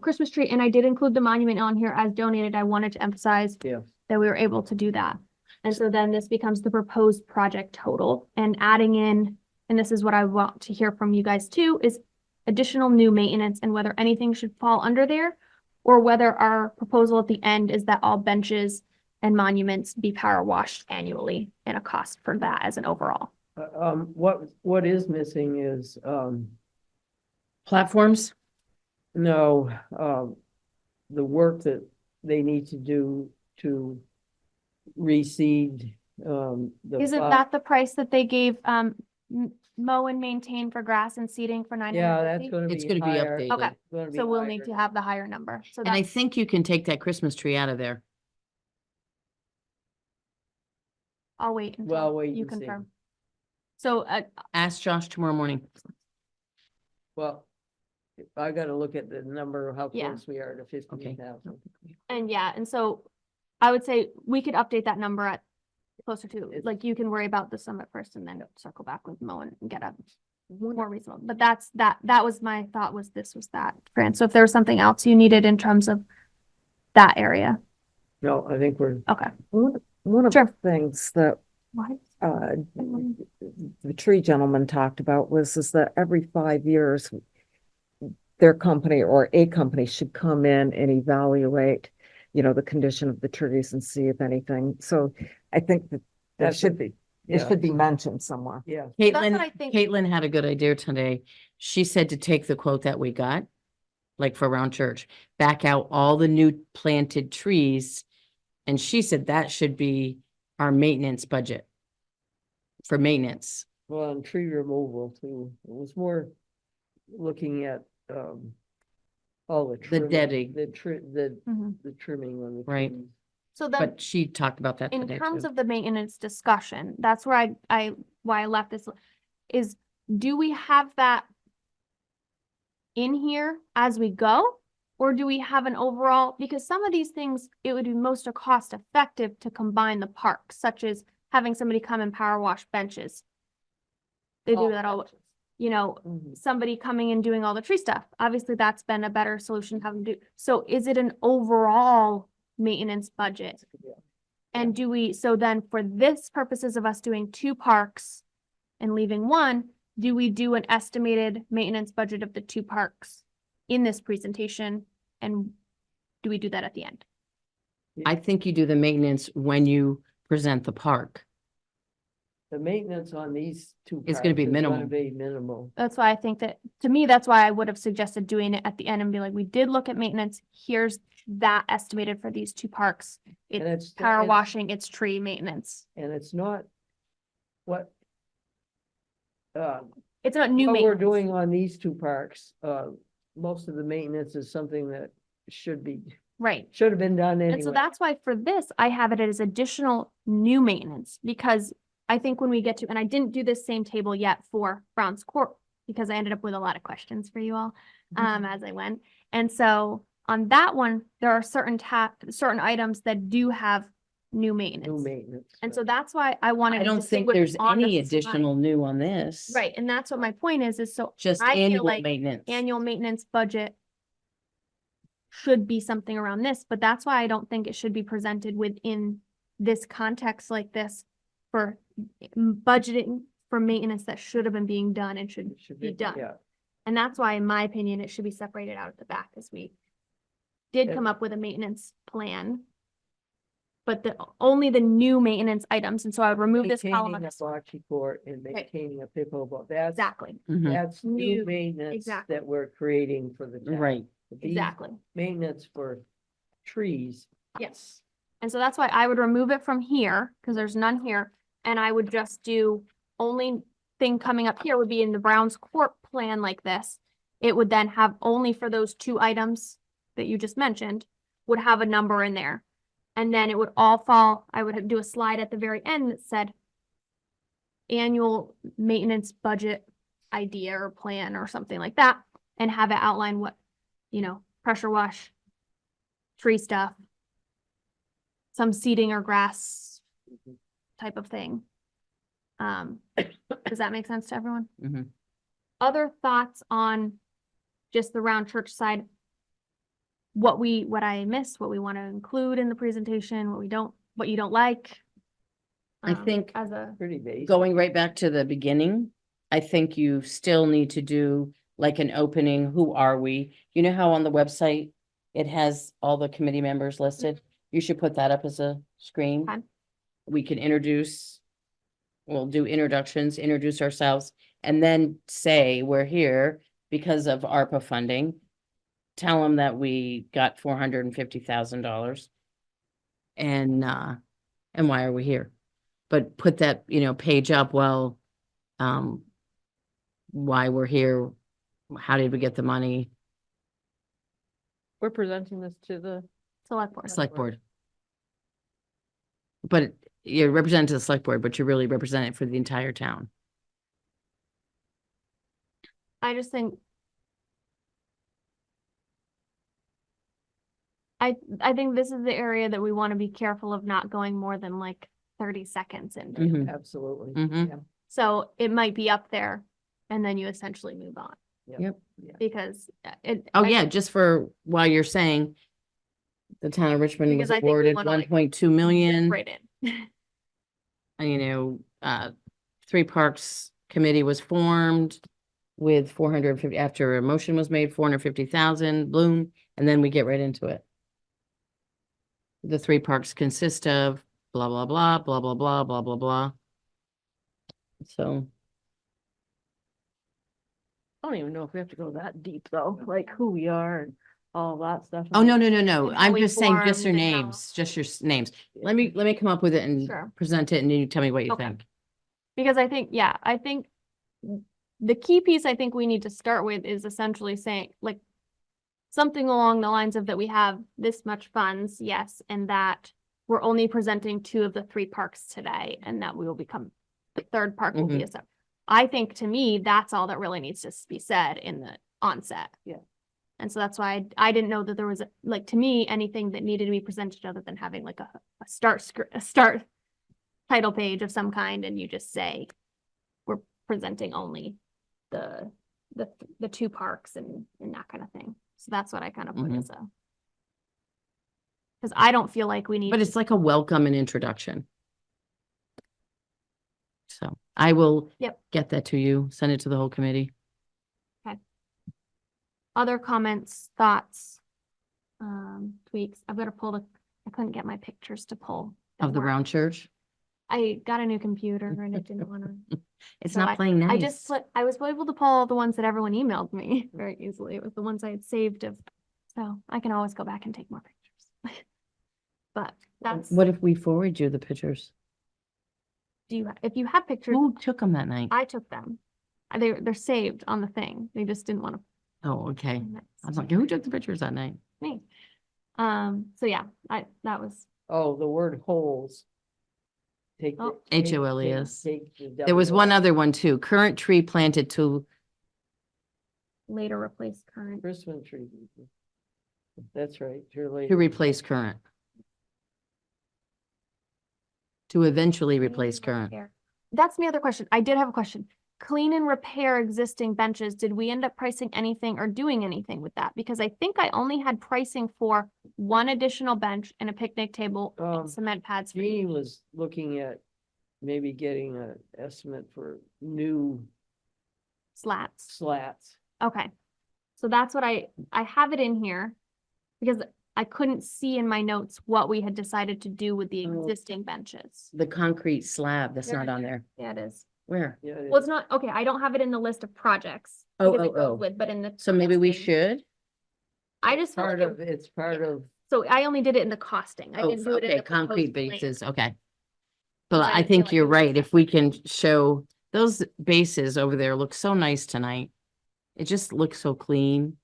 Christmas tree, and I did include the monument on here as donated. I wanted to emphasize Yeah. that we were able to do that. And so then this becomes the proposed project total, and adding in, and this is what I want to hear from you guys too, is additional new maintenance and whether anything should fall under there, or whether our proposal at the end is that all benches and monuments be power washed annually, and a cost for that as an overall. What is missing is, Platforms? No, the work that they need to do to reseed, the. Isn't plat- that the price that they gave, mow and maintain for grass and seeding for Yeah, that's 950? gonna be It's gonna be higher. updated. Okay, Gonna be so we'll need higher. to have the higher number, so And I that's, think you can take that Christmas tree out of there. I'll wait Well, until wait you and see. confirm. So, Ask Josh tomorrow morning. Well, I gotta look at the number, how Yeah. close we are to 15,000. and yeah, and so I would say we could update that number at closer to, It's- like, you can worry about the summit first and then circle back with Mo and get a One more reasonable. But that was my thought, was this was that grant. So if there was something else you needed in terms of that area. No, I think we're, Okay. one of Sure. the things that What? the tree gentleman talked about is that every 5 years, their company or a company should come in and evaluate, the condition of the trees and see if anything. So I think that that should be, it yeah, should be mentioned somewhere. yeah. That's what Caitlin, I think. Caitlin had a good idea today. She said to take the quote that we got, like for Round Church, back out all the new planted trees. And she said that should be our maintenance budget for maintenance. Well, and tree removal too. It was more looking at, all the trimming, deading. Mhm. the trimming on the Right. trees. So then, But she talked about that in today terms too. of the maintenance discussion, that's where why I left this, is, do we have that in here as we go? Or do we have an overall, because some of these things, it would be most cost effective to combine the parks, such as having somebody come and power wash benches. They do that all, Mhm. somebody coming and doing all the tree stuff. Obviously, that's been a better solution to have them do. So is it an overall maintenance budget? Yeah. And do we, so then for this purposes of us doing 2 parks and leaving 1, do we do an estimated maintenance budget of the 2 parks in this presentation? And do we do that at the end? I think you do the maintenance when you present the park. The maintenance on these two. It's gonna be parks is minimal. be minimal. That's why I think that, to me, that's why I would have suggested doing it at the end and be like, we did look at maintenance. Here's that estimated for these 2 parks. And It's it's. power and- washing, it's tree maintenance. And it's not what. It's not new What we're maintenance. doing on these two parks, most of the maintenance is something that should Right. have been done And so anyway. that's why for this, I have it as additional new maintenance, because I think when we get to, and I didn't do this same table yet for Brown's Court, because I ended up with a lot of questions for you all, as I went. And so on that one, there are certain items that do have new New maintenance. maintenance. And so that's why I wanted I to don't think distinguish there's on any this slide. additional new on this. Right, and that's what my point is so Just I feel annual like maintenance. annual maintenance budget should be something around this, but that's why I don't think it should be presented within this context like this for budgeting for maintenance that should have been being done and should It should be done. Yeah, And that's why, in my opinion, it should be separated out at the back, as we did Yeah. come up with a maintenance plan. But only the new maintenance items, and so I would remove this column. maintaining a bocce court and Right. maintaining a pickleball, that's, Exactly, Mhm. that's new New- maintenance exactly. that we're creating for the town. Right. These exactly. Maintenance for trees. Yes. And so that's why I would remove it from here, because there's none here, and I would just do, only thing coming up here would be in the Browns Court plan like this. It would then have only for those 2 items that you just mentioned, would have a number in there. And then it would all fall, I would do a slide at the very end that said annual maintenance budget idea or plan or something like that, and have it outline what, pressure wash, tree stuff, some seeding or grass type of thing. Does that make sense to everyone? Mhm. Other thoughts on just the Round Church side? What I missed, what we want to include in the presentation, what you don't like? I think As a, Pretty basic. going right back to the beginning, I think you still need to do like an opening, who are we? You know how on the website, it has all the committee members listed? You should put that up as a screen. Okay. We can we'll do introductions, introduce ourselves, and then say, we're here because of ARPA funding. Tell them that we got $450,000. And why are we here? But put that, page up, well, why we're here, how did we get the money? We're presenting this to the. Select board. Select board. But you're representing the select board, but you're really representing for the entire town. I just think. I think this is the area that we want to be careful of not going more than like 30 seconds into. Mhm. Absolutely. Mhm. Yeah. So it might be up there and then you essentially move on Yep. because it. Oh, I yeah, think- just for while you're saying the town of Richmond was Because I think we awarded wanna, like, 1.2 million. Right in. Three Parks Committee was formed with 450, after a motion was made, 450,000, bloom, and then we get right into it. The three parks consist of blah, blah, blah, blah, blah, blah, blah, blah, blah. So, I don't even know if we have to go that deep though, like who we are and all that stuff. oh, no, no, no, And no, how I'm we just saying just your formed and how- names, just your names. Let me come up with it and Sure. present it and you tell me what you Okay. think. Because I think, yeah, I think the key piece I think we need to start with is essentially saying like something along the lines of that we have this much funds, yes, and that we're only presenting 2 of the 3 parks today and that we will become, the third park will be a separate. I think to me, that's all that really needs to be said in the onset. Yeah. And so that's why I didn't know that there was like, to me, anything that needed to be presented other than having like a start title page of some kind, and you just say, we're presenting only the 2 parks and that kind of thing. So that's what I kind of put Mhm. as a. Cause I don't feel like we need. But to- it's like a welcome and introduction. So I will Yep. get that to you, send it to the whole committee. Other comments, thoughts, tweaks. I've got to I couldn't get my pictures to pull. that Of the weren't- round church. I got a new computer and it didn't want to. It's So not playing nice. I was able to pull the ones that everyone emailed me very easily. It was the ones I had saved of, so I can always go back and take more pictures. But that's, What if we forward you the pictures? if you have pictures, Who took them that night? I took them. They're saved on the thing. They just didn't want to. Oh, okay. I was like, who took the pictures that night? Me. So yeah, that was, Oh, the word holes. Take. Oh. HOLES. Take the There was one W other one too. Current tree planted to, later replaced current. Christmas tree. That's right. You're late. to replace current. To eventually replace Clean and current. repair. That's my other question. I did have a question. Clean and repair existing benches. Did we end up pricing anything or doing anything with that? Because I think I only had pricing for 1 additional bench and a picnic table and cement pads. for Jeannie each. was looking at maybe getting an estimate for new Slats. slats. Okay. So that's what I have it in here because I couldn't see in my notes what we had decided to do with the Oh. existing benches. The concrete slab, that's There not it on is. there. Yeah, it is. Where? Yeah. it Well, is. it's not, okay, I don't have it in the list of projects. Oh, because it oh, goes oh. With, but in the. So maybe we costing. should? I just feel Part like of, it's part of, so I only did it in the costing. I Oh, didn't do it in okay, the concrete proposed plan. bases, okay. But I I feel think like you're it was right. If we can show, those bases over there look so nice tonight. It just looks so clean.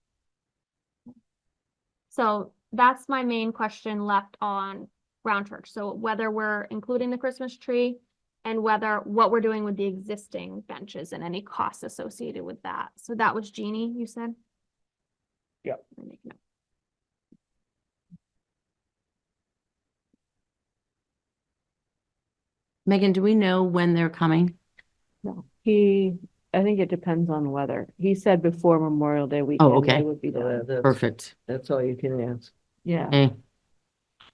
So that's my main question left on Round Church. So whether we're including the Christmas tree and what we're doing with the existing benches and any costs associated with that. So that was Jeannie, you said? Yep. Let me make a note. Megan, do we know when they're coming? No, I think it depends on weather. He said before Memorial Day weekend. okay. They would be done. Perfect. that's all you can ask. Yeah. Hey.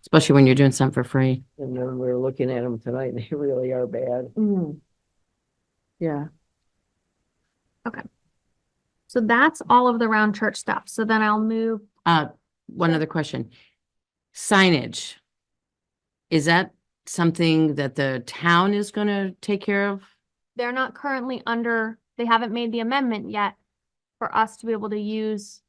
Especially when you're doing something for free. And then we were looking at them tonight and they really are bad. Mm. Yeah. So that's all of the Round Church stuff. So then I'll move. One Sure. other question. Signage. Is that something that the town is gonna take care of? They're not currently under, they haven't made the amendment yet. for us to be able to use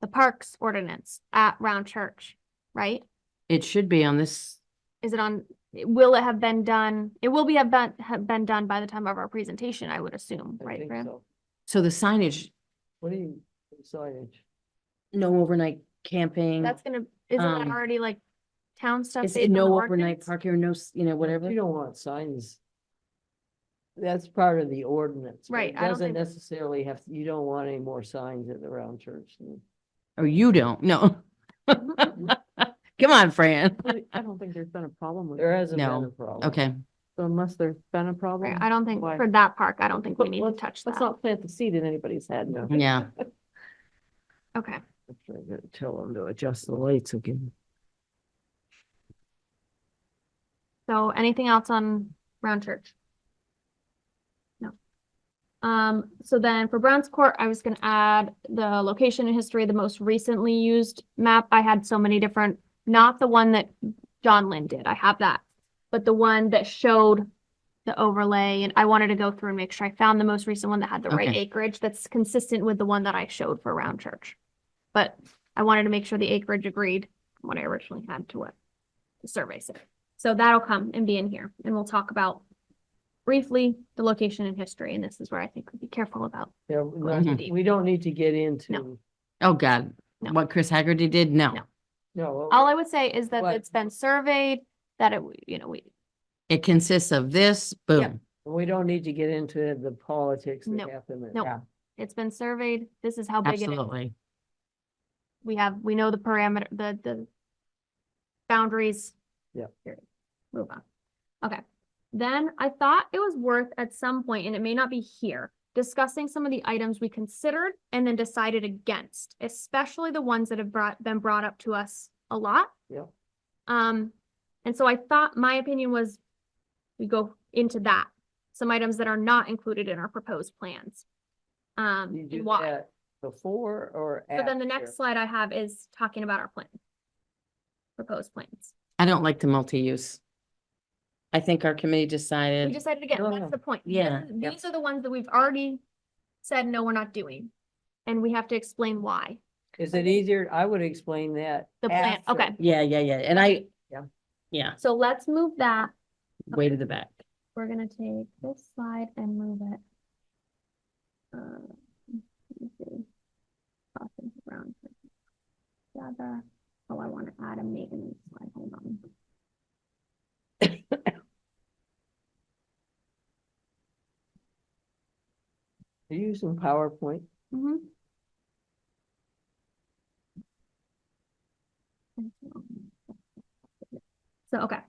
the parks ordinance at Round Church, right? It should be on this. Is it on, will it have been done? It will have been done by the time of our presentation, I would assume, I right, think Fran? so. So the signage, What do you, signage? no overnight camping. That's gonna, isn't that Um, already like town stuff? Is based it on the no overnight ordinance? parking or no, whatever? You don't want signs. That's part of the ordinance. but Right, It I don't doesn't think- necessarily have, you don't want any more signs at the round church. Or you don't, no. Come on, Fran. I don't think there's been a problem with There it. hasn't been No. a problem. Okay, So unless there's been a problem. Right, I don't think, Why? for that park, I don't think we But need to let's- touch Let's that. not plant the seed in anybody's head. No. yeah. Okay, I'm trying to tell them to adjust the lights again. so anything else on Round Church? No. So then for Browns Court, I was gonna add the location and history, the most recently used map. I had so many different, not the one that John Lynn did, I have that. But the one that showed the overlay, and I wanted to go through and make sure I found the most recent one that had the right Okay. acreage that's consistent with the one that I showed for Round Church. But I wanted to make sure the acreage agreed from what I originally had to what the survey said. So that'll come and be in here, and we'll talk about briefly the location and history, and this is where I think we'd be careful about. Yeah, Mhm. we don't need to get into. Oh, God. No. What Chris Haggerty did? No. No. No. All I would say is that What? it's been surveyed, that it, we, It consists of this, boom. We don't need to get into the politics that Nope. happen. there. Nope. Yeah. it's been surveyed, this is how big it is. Absolutely. We know the parameter, the boundaries. Yeah. Period. Move on. Okay, then I thought it was worth at some point, and it may not be here, discussing some of the items we considered and then decided against, especially the ones that have been brought up to us a lot. Yeah. And so I thought my opinion was we go into that, some items that are not included in our proposed plans. You And do why. that before or after? So then the next slide I have is talking about our plan. Proposed plans. I don't like the multi-use. I think our committee We decided, decided again, No, that's no. the point. Yeah, These- yep. These are the ones that we've already said, no, we're not doing. And we have to explain why. Is it easier? I would explain that. The plan, after. okay. yeah. And Yeah. Yeah, So let's move that. way to the back. We're gonna take this slide and move it. Let me see. Crossing around together. Oh, I want to add a maintenance slide, hold on. Are you using PowerPoint? Mhm. So, okay.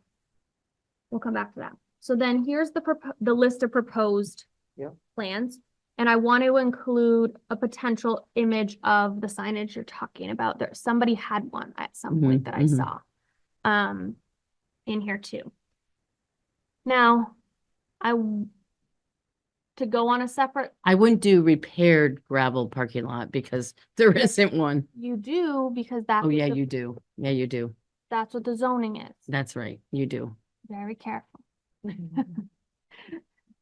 We'll come back to that. So then here's the list of proposed Yep. plans. And I want to include a potential image of the signage you're talking about. There, somebody had one at some point that I mhm. saw. In here too. Now, to go on a separate, I wouldn't do repaired gravel parking lot because there isn't one. you do, because that's. Oh, what yeah, the- you do. Yeah, you do. That's what the zoning is. That's right. You do. Very careful.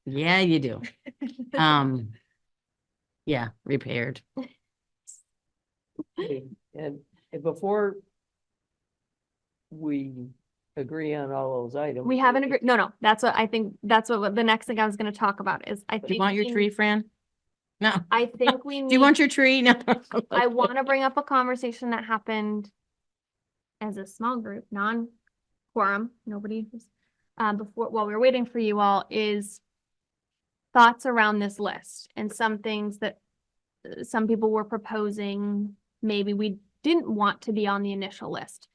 Yeah, you do. Yeah, repaired. And before we agree on all those items. We haven't agreed, no, that's what I think, that's what the next thing I was gonna talk about is I think. Do you want your we- tree, Fran? No. I think we need. Do you want your tree? No. I want to bring up a conversation that happened as a small group, non-quorum, nobody was, before, while we were waiting for you all, is thoughts around this list and some things that some people were proposing, maybe we didn't want to be on the initial list.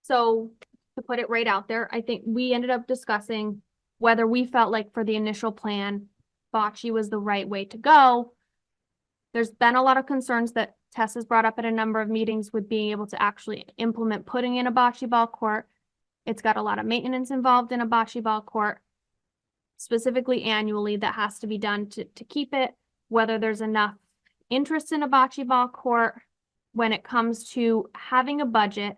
So to put it right out there, I think we ended up discussing whether we felt like for the initial plan, bocce was the right way to go. There's been a lot of concerns that Tess has brought up at a number of meetings with being able to actually implement putting in a bocce ball court. It's got a lot of maintenance involved in a bocce ball court, specifically annually, that has to be done to keep it, whether there's enough interest in a bocce ball court when it comes to having a budget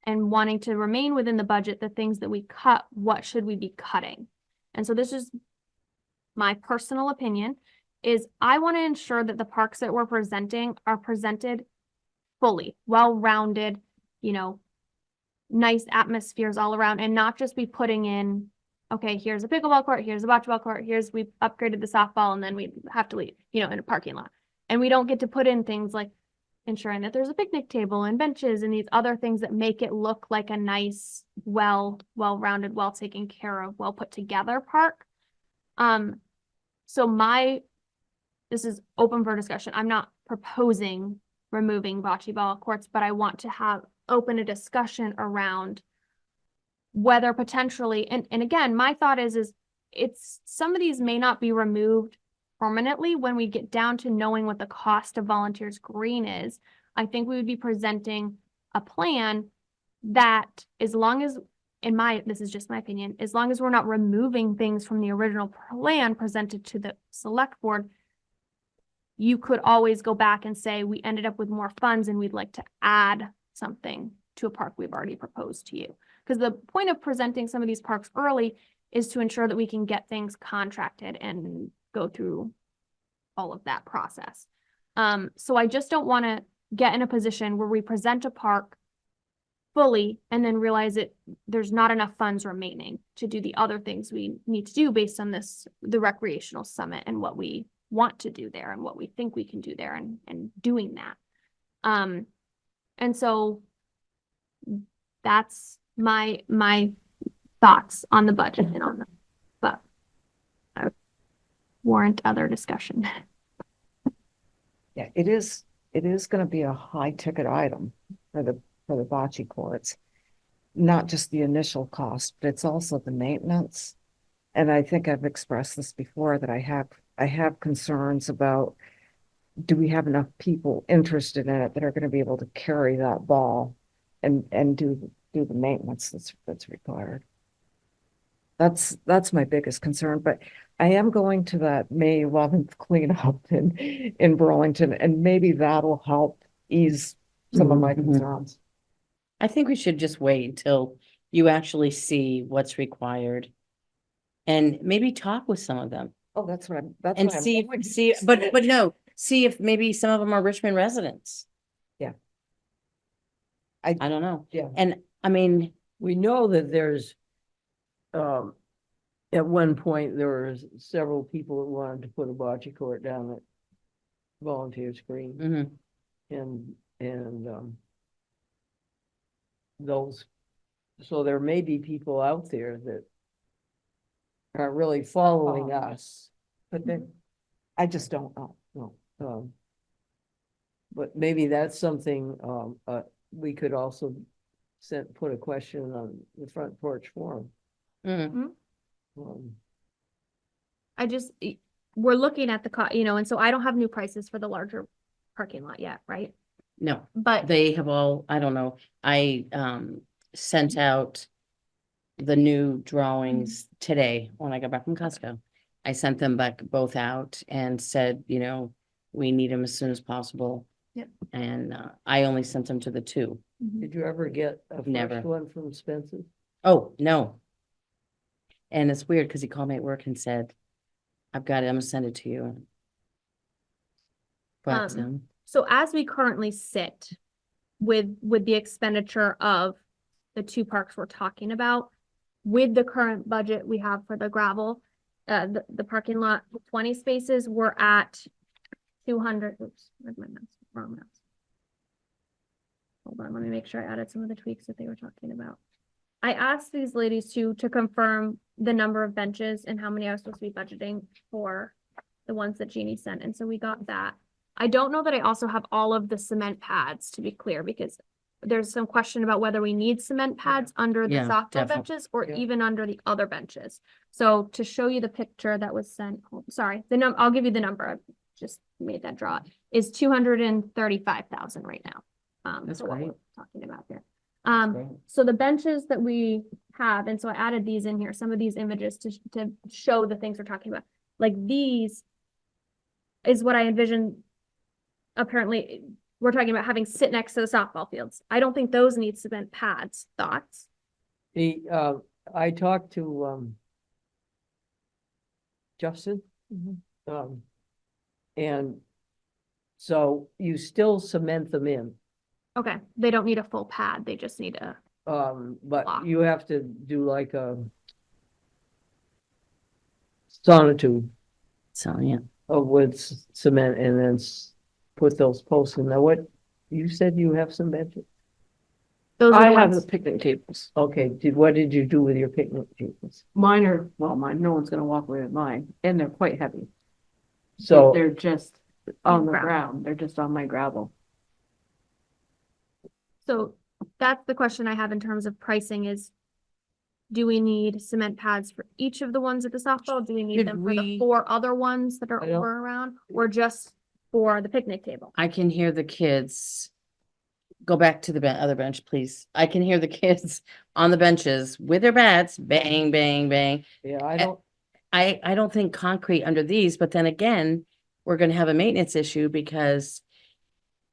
and wanting to remain within the budget, the things that we cut, what should we be cutting? And so this is my personal opinion. is I want to ensure that the parks that we're presenting are presented fully, well-rounded, you know, nice atmospheres all around, and not just be putting in, okay, here's a pickleball court, here's a bocce court, we upgraded the softball, and then we have to leave, you know, in a parking lot. And we don't get to put in things like ensuring that there's a picnic table and benches and these other things that make it look like a nice, well-rounded, well taken care of, well put together park. So this is open for discussion. I'm not proposing removing bocce ball courts, but I want to have open a discussion around whether potentially, and again, my thought is it's, some of these may not be removed permanently. When we get down to knowing what the cost of volunteers green is, I think we would be presenting a plan that, as long as, this is just my opinion, as long as we're not removing things from the original plan presented to the select board, you could always go back and say, we ended up with more funds and we'd like to add something to a park we've already proposed to you. Because the point of presenting some of these parks early is to ensure that we can get things contracted and go through all of that process. So I just don't want to get in a position where we present a park fully and then realize there's not enough funds remaining to do the other things we need to do based on the recreational summit and what we want to do there and what we think we can do there and doing that. And so that's my thoughts on the budget and on but I warrant other discussion. Yeah, it is going to be a high ticket item for the bocce courts. Not just the initial cost, but it's also the maintenance. And I think I've expressed this before, that I have concerns about, do we have enough people interested in it that are going to be able to carry that ball and do the maintenance that's required. That's my biggest concern, but I am going to that May 11th cleanup in Burlington, and maybe that'll help ease some of my Mhm. concerns. I think we should just wait until you actually see what's required. And maybe talk with some of them Oh, that's what I'm and going to see, but no, see if maybe some of them are Richmond residents. Yeah. I don't know. Yeah. And I mean, We know that there's, at one point, there were several people that wanted to put a bocce court down at Volunteers Green. mhm. And those, so there may be people out there that are really following us, But then, I just don't know. No. but maybe that's something, we could also put a question on the front porch forum. Mhm. We're looking at and so I don't have new prices for the larger parking lot yet, right? No, But they have all, I don't know, I sent out the new drawings today when I got back from Costco. I sent them back both out and said, we need them as soon as possible. Yep. And I only sent them to the two. Did you ever get a Never. fresh one from Spencer? Oh, no. And it's weird because he called me at work and said, I've got it, I'm gonna send it to you. But so as we currently sit with the expenditure of the two parks we're talking about, with the current budget we have for the gravel, the parking lot, 20 spaces, we're at 200. Oops, where's my mouse? Wrong mouse. Hold on, let me make sure I added some of the tweaks that they were talking about. I asked these ladies to confirm the number of benches and how many I was supposed to be budgeting for the ones that Jeannie sent, and so we got that. I don't know that I also have all of the cement pads, to be clear, because there's some question about whether we need cement pads under the Yeah, softball definitely. benches or Yeah. even under the other benches. So to show you the picture that was sent, sorry, I'll give you the number. I just made that draw. Is 235,000 right now. That's for what great. we're talking about here. That's great. So the benches that we have, and so I added these in here, some of these images to show the things we're talking about. Like these is what I envision. Apparently, we're talking about having sit next to the softball fields. I don't think those need cement pads. Thoughts? I talked to Justin. And so you still cement them in, Okay, they don't need a full pad, they just need a, but Block. you have to do like a sonotube So, yeah. with cement and then put those posts in. Now, what, you said you have some benches? those are I the have the ones. picnic tables. Okay, what did you do with your picnic tables? Mine are, well, mine, no one's gonna walk away with mine, and they're quite heavy. So, They're just on the Gravel. ground, they're just on my gravel. So that's the question I have in terms of pricing is, do we need cement pads for each of the ones at the softball? Do we need Should them for the we- 4 other ones that are I don't- over around, or just for the picnic table? I can hear the kids. Go back to the other bench, please. I can hear the kids on the benches with their bats, bang, bang, bang. yeah, I don't, I don't think concrete under these, but then again, we're gonna have a maintenance issue because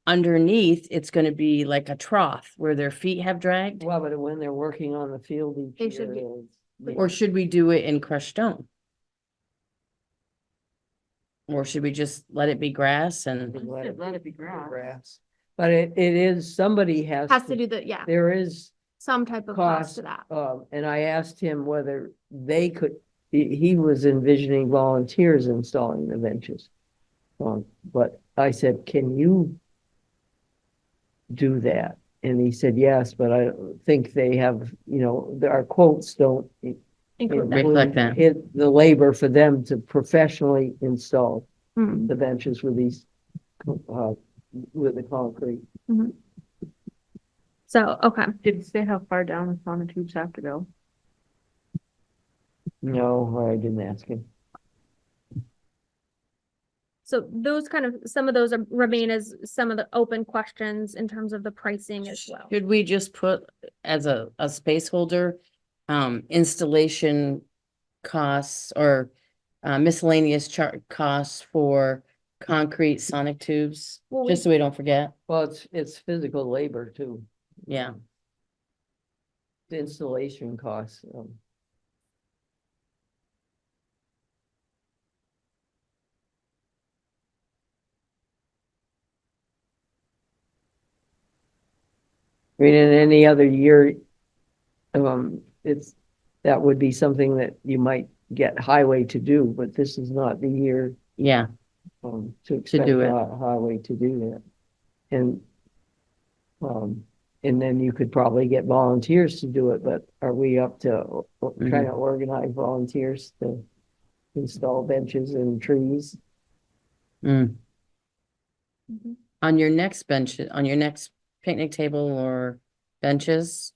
underneath, it's gonna be like a trough where their feet have dragged. well, but when they're working on the field each They year. should be- it's- Or should we do it in crushed stone? Or should we just let it be grass and, Let it Let it be grass. grass. But it is, somebody has Has to do the, yeah, there is, some type of cost to Cost. that. and I asked him whether they could, he was envisioning volunteers installing the benches. But I said, can you do that? And he said, yes, but I don't think they have, our quotes don't Include that. Reflect that. hit the labor for them to professionally install Mm, the benches with these, with the concrete. So, okay, Did it say how far down the sonotubes have to go? No, I didn't ask him. so those kind of, some of those remain as some of the open questions in terms of the pricing as well. should we just put as a space holder, installation costs or miscellaneous costs for concrete sonic tubes, Well, just so we don't forget? Well, it's physical labor too. Yeah. The installation costs. I mean, in any other year, that would be something that you might get highway to do, but this is not the year, Yeah, to expect do it. highway to do that. And then you could probably get volunteers to do it, but are we up to trying to organize volunteers to install benches and trees? mm. Mhm. On your next bench, on your next picnic table or benches,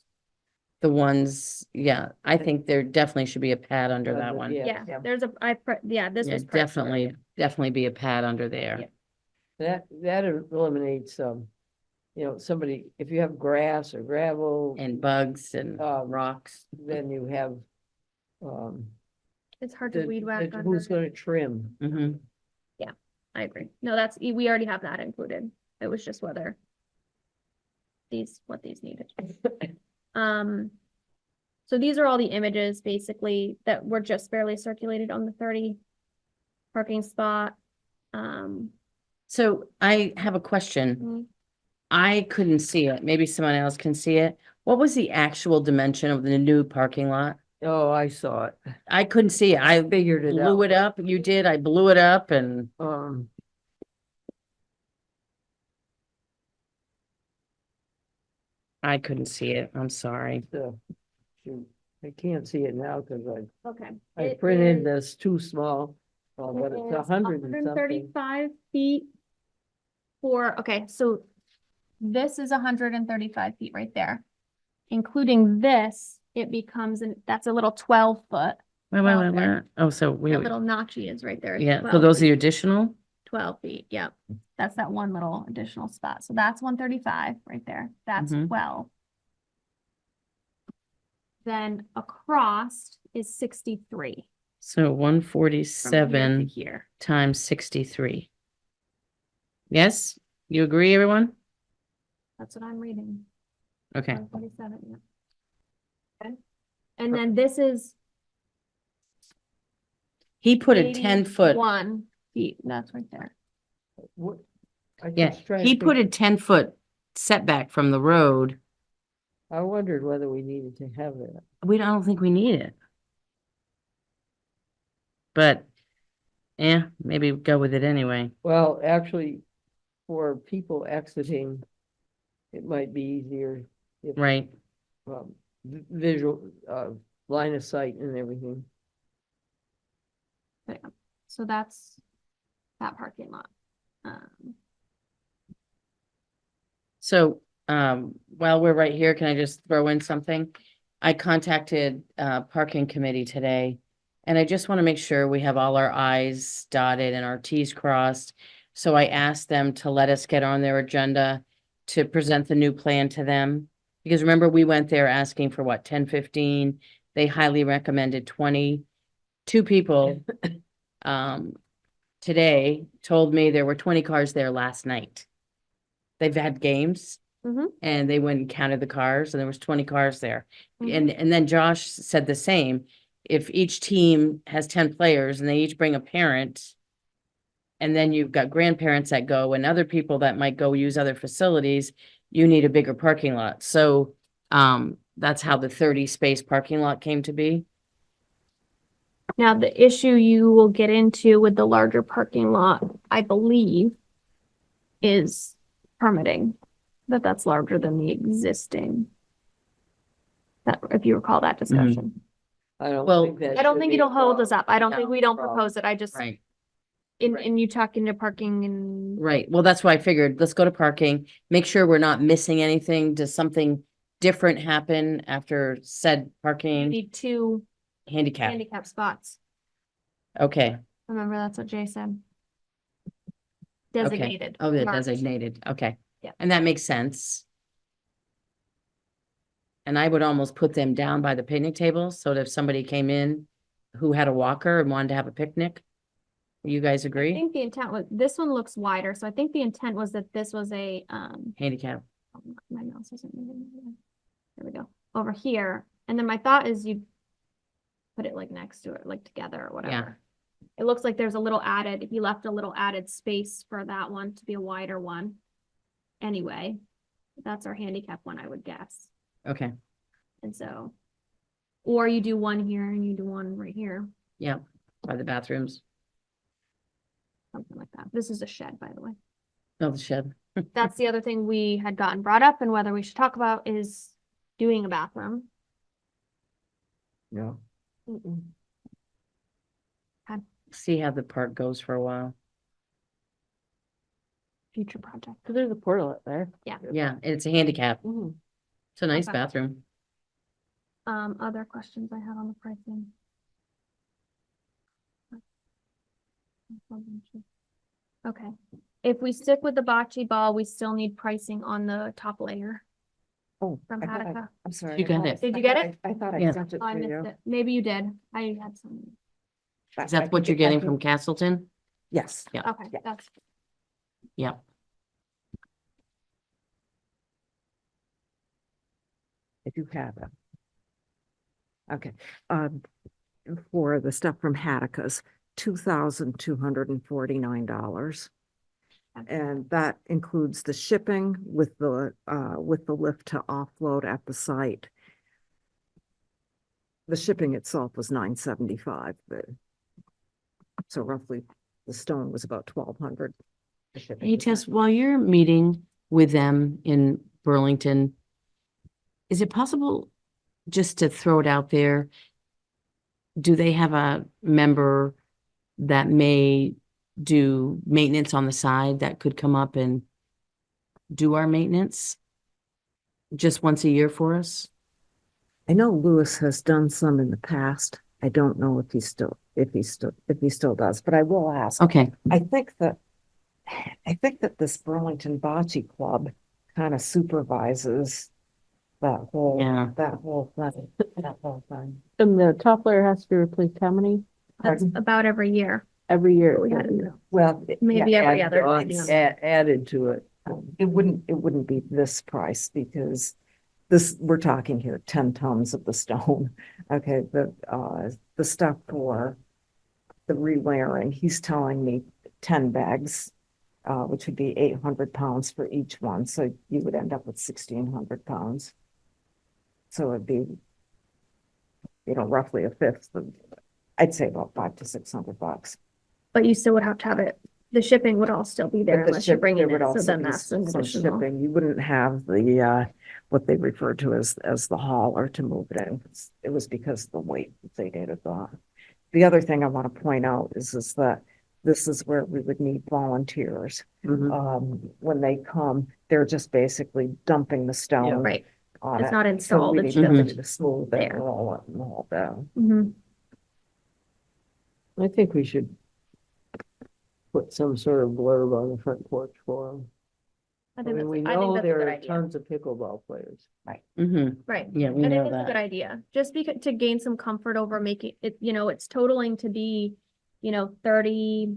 the ones, yeah, I think there definitely should be a pad under that one. Yeah. Yeah, there's a, this Yeah, was. priced for it. definitely be a pad under there. That eliminates, somebody, if you have grass or gravel, And bugs and rocks. then you have, It's hard to weed whack under. who's gonna trim? Mm-hmm. I agree. No, we already have that included. It was just whether what these needed. So these are all the images basically that were just barely circulated on the 30 parking spot. So I have a question. Mhm. I couldn't see it. Maybe someone else can see it. What was the actual dimension of the new parking lot? Oh, I saw it. I couldn't see it. I Figured it blew out. it up. You did. I blew it up and I couldn't see it. I'm sorry. Shoot, I can't see it now because Okay. I It printed is- this too small. But it it's is 100 and something. 135 feet okay, so this is 135 feet right there. Including this, it becomes, that's a little 12-foot. Wait, Out there. Oh, so we, That little notchy is right there. is yeah, so 12 those are feet. the additional? 12 feet, yep. That's that one little additional spot. So that's 135 right there. That's Mhm. 12. Then across is 63. So From here 147 to here. times 63. Yes, you agree, everyone? That's what I'm reading. Okay, 147, yeah. Okay. And then this is he put a 10-foot, 1 feet. That's right there. What? I Yeah, just trying he to put a think- 10-foot setback from the road. I wondered whether we needed to have that. I don't think we need it. But, maybe go with it anyway. Well, actually, for people exiting, it might be easier if Right, visual, line of sight and everything. So that's that parking lot. so, while we're right here, can I just throw in something? I contacted, parking committee today, and I just want to make sure we have all our i's dotted and our t's crossed. So I asked them to let us get on their agenda to present the new plan to them. Because remember, we went there asking for what, 10, 15? They highly recommended 20. Two people, today told me there were 20 cars there last night. They've had games. Mhm. And they went and counted the cars, and there was 20 cars there. Mhm. And then Josh said the same. If each team has 10 players and they each bring a parent, and then you've got grandparents that go and other people that might go use other facilities, you need a bigger parking lot. So that's how the 30 space parking lot came to be. Now, the issue you will get into with the larger parking lot, I believe, is permitting. That's larger than the existing. That, if you recall that discussion. I don't Well, think that I don't should think be a it'll hold us problem. up. I don't think No we don't problem. propose it. I just, Right. in you talking to parking and Right. Well, that's why I figured, let's go to parking, make sure we're not missing anything. Does something different happen after said you parking need two handicap? handicap spots. Okay. Remember, that's what Jay said. Okay. Designated. Oh, yeah, marked. designated. Okay. Yeah. And that makes sense. And I would almost put them down by the picnic tables, so that if somebody came in who had a walker and wanted to have a picnic, you guys I agree? think the intent was, this one looks wider, so I think the intent was that this was a, Handicap. my mouse isn't moving. There we go, over here. And then my thought is you put it like next to it, like together or whatever. It looks like there's a little added, he left a little added space for that one to be a wider one. Anyway, that's our handicap one, I would guess. Okay. And so, or you do one here and you do one right here, Yeah. By the bathrooms. something like that. This is a shed, by the way. Oh, the shed. That's the other thing we had gotten brought up and whether we should talk about is doing a bathroom. Yeah. See how the park goes for a while. Future project. Cause there's a portal up there. Yeah, and it's a handicap. Mhm. It's a nice Okay. bathroom. Other questions I had on the pricing. Okay, if we stick with the bocce ball, we still need pricing on the top layer Oh, from I thought Hatica. I'm sorry. You I got thought- it. Did you I get thought it? I thought I Yeah. sent it Oh, I to missed you. it. Maybe you did. I had some. but Is that I what think you're I getting think- from Castleton? Yes. Yeah. Okay, Yeah. that's, Yeah. If you have it. Okay, for the stuff from Hattica's, $2,249. And that includes the shipping with the lift to offload at the site. The shipping itself was $975, but so roughly the stone was about $1,200. The shipping Hey, was Tess, while you're meeting with them in Burlington, is it possible just to throw it out there? Do they have a member that may do maintenance on the side that could come up and do our maintenance just once a year for us? I know Lewis has done some in the past. I don't know if he still does, but I will ask. Okay, I think that this Burlington Bocce Club kind of supervises that whole Yeah. thing. And the top layer has to be replaced how many? that's about every year. Every year. We had in Well, Maybe every Added other. on- depending on- Added to it. it wouldn't be this price because we're talking here 10 tons of the stone. Okay, the stuff for the relayering, he's telling me 10 bags which would be 800 pounds for each one. So you would end up with 1,600 pounds. So it'd be, roughly a fifth of, I'd say about $500 to $600. But you still would have to have it, the shipping would all still be there But the unless you're ship- bringing there would it, so also then be that's an some additional. shipping. You wouldn't have the, what they refer to as the hauler to move it in. It was because of the weight that they did it on. The other thing I want to point out is that this is where we would need volunteers. Mhm. When they come, they're just basically dumping the stone Right, on it's it. not So installed, we it's need just, somebody to smooth it, there. roll it and all that. Mhm. I think we should put some sort of blurb on the front porch forum. I I think mean, we that's, I think know that's a there good are idea, tons of pickleball players. Mm-hmm. right. Yeah, we I know think that's a good that. idea, just because, to gain some comfort over making it, it's totaling to be, 30.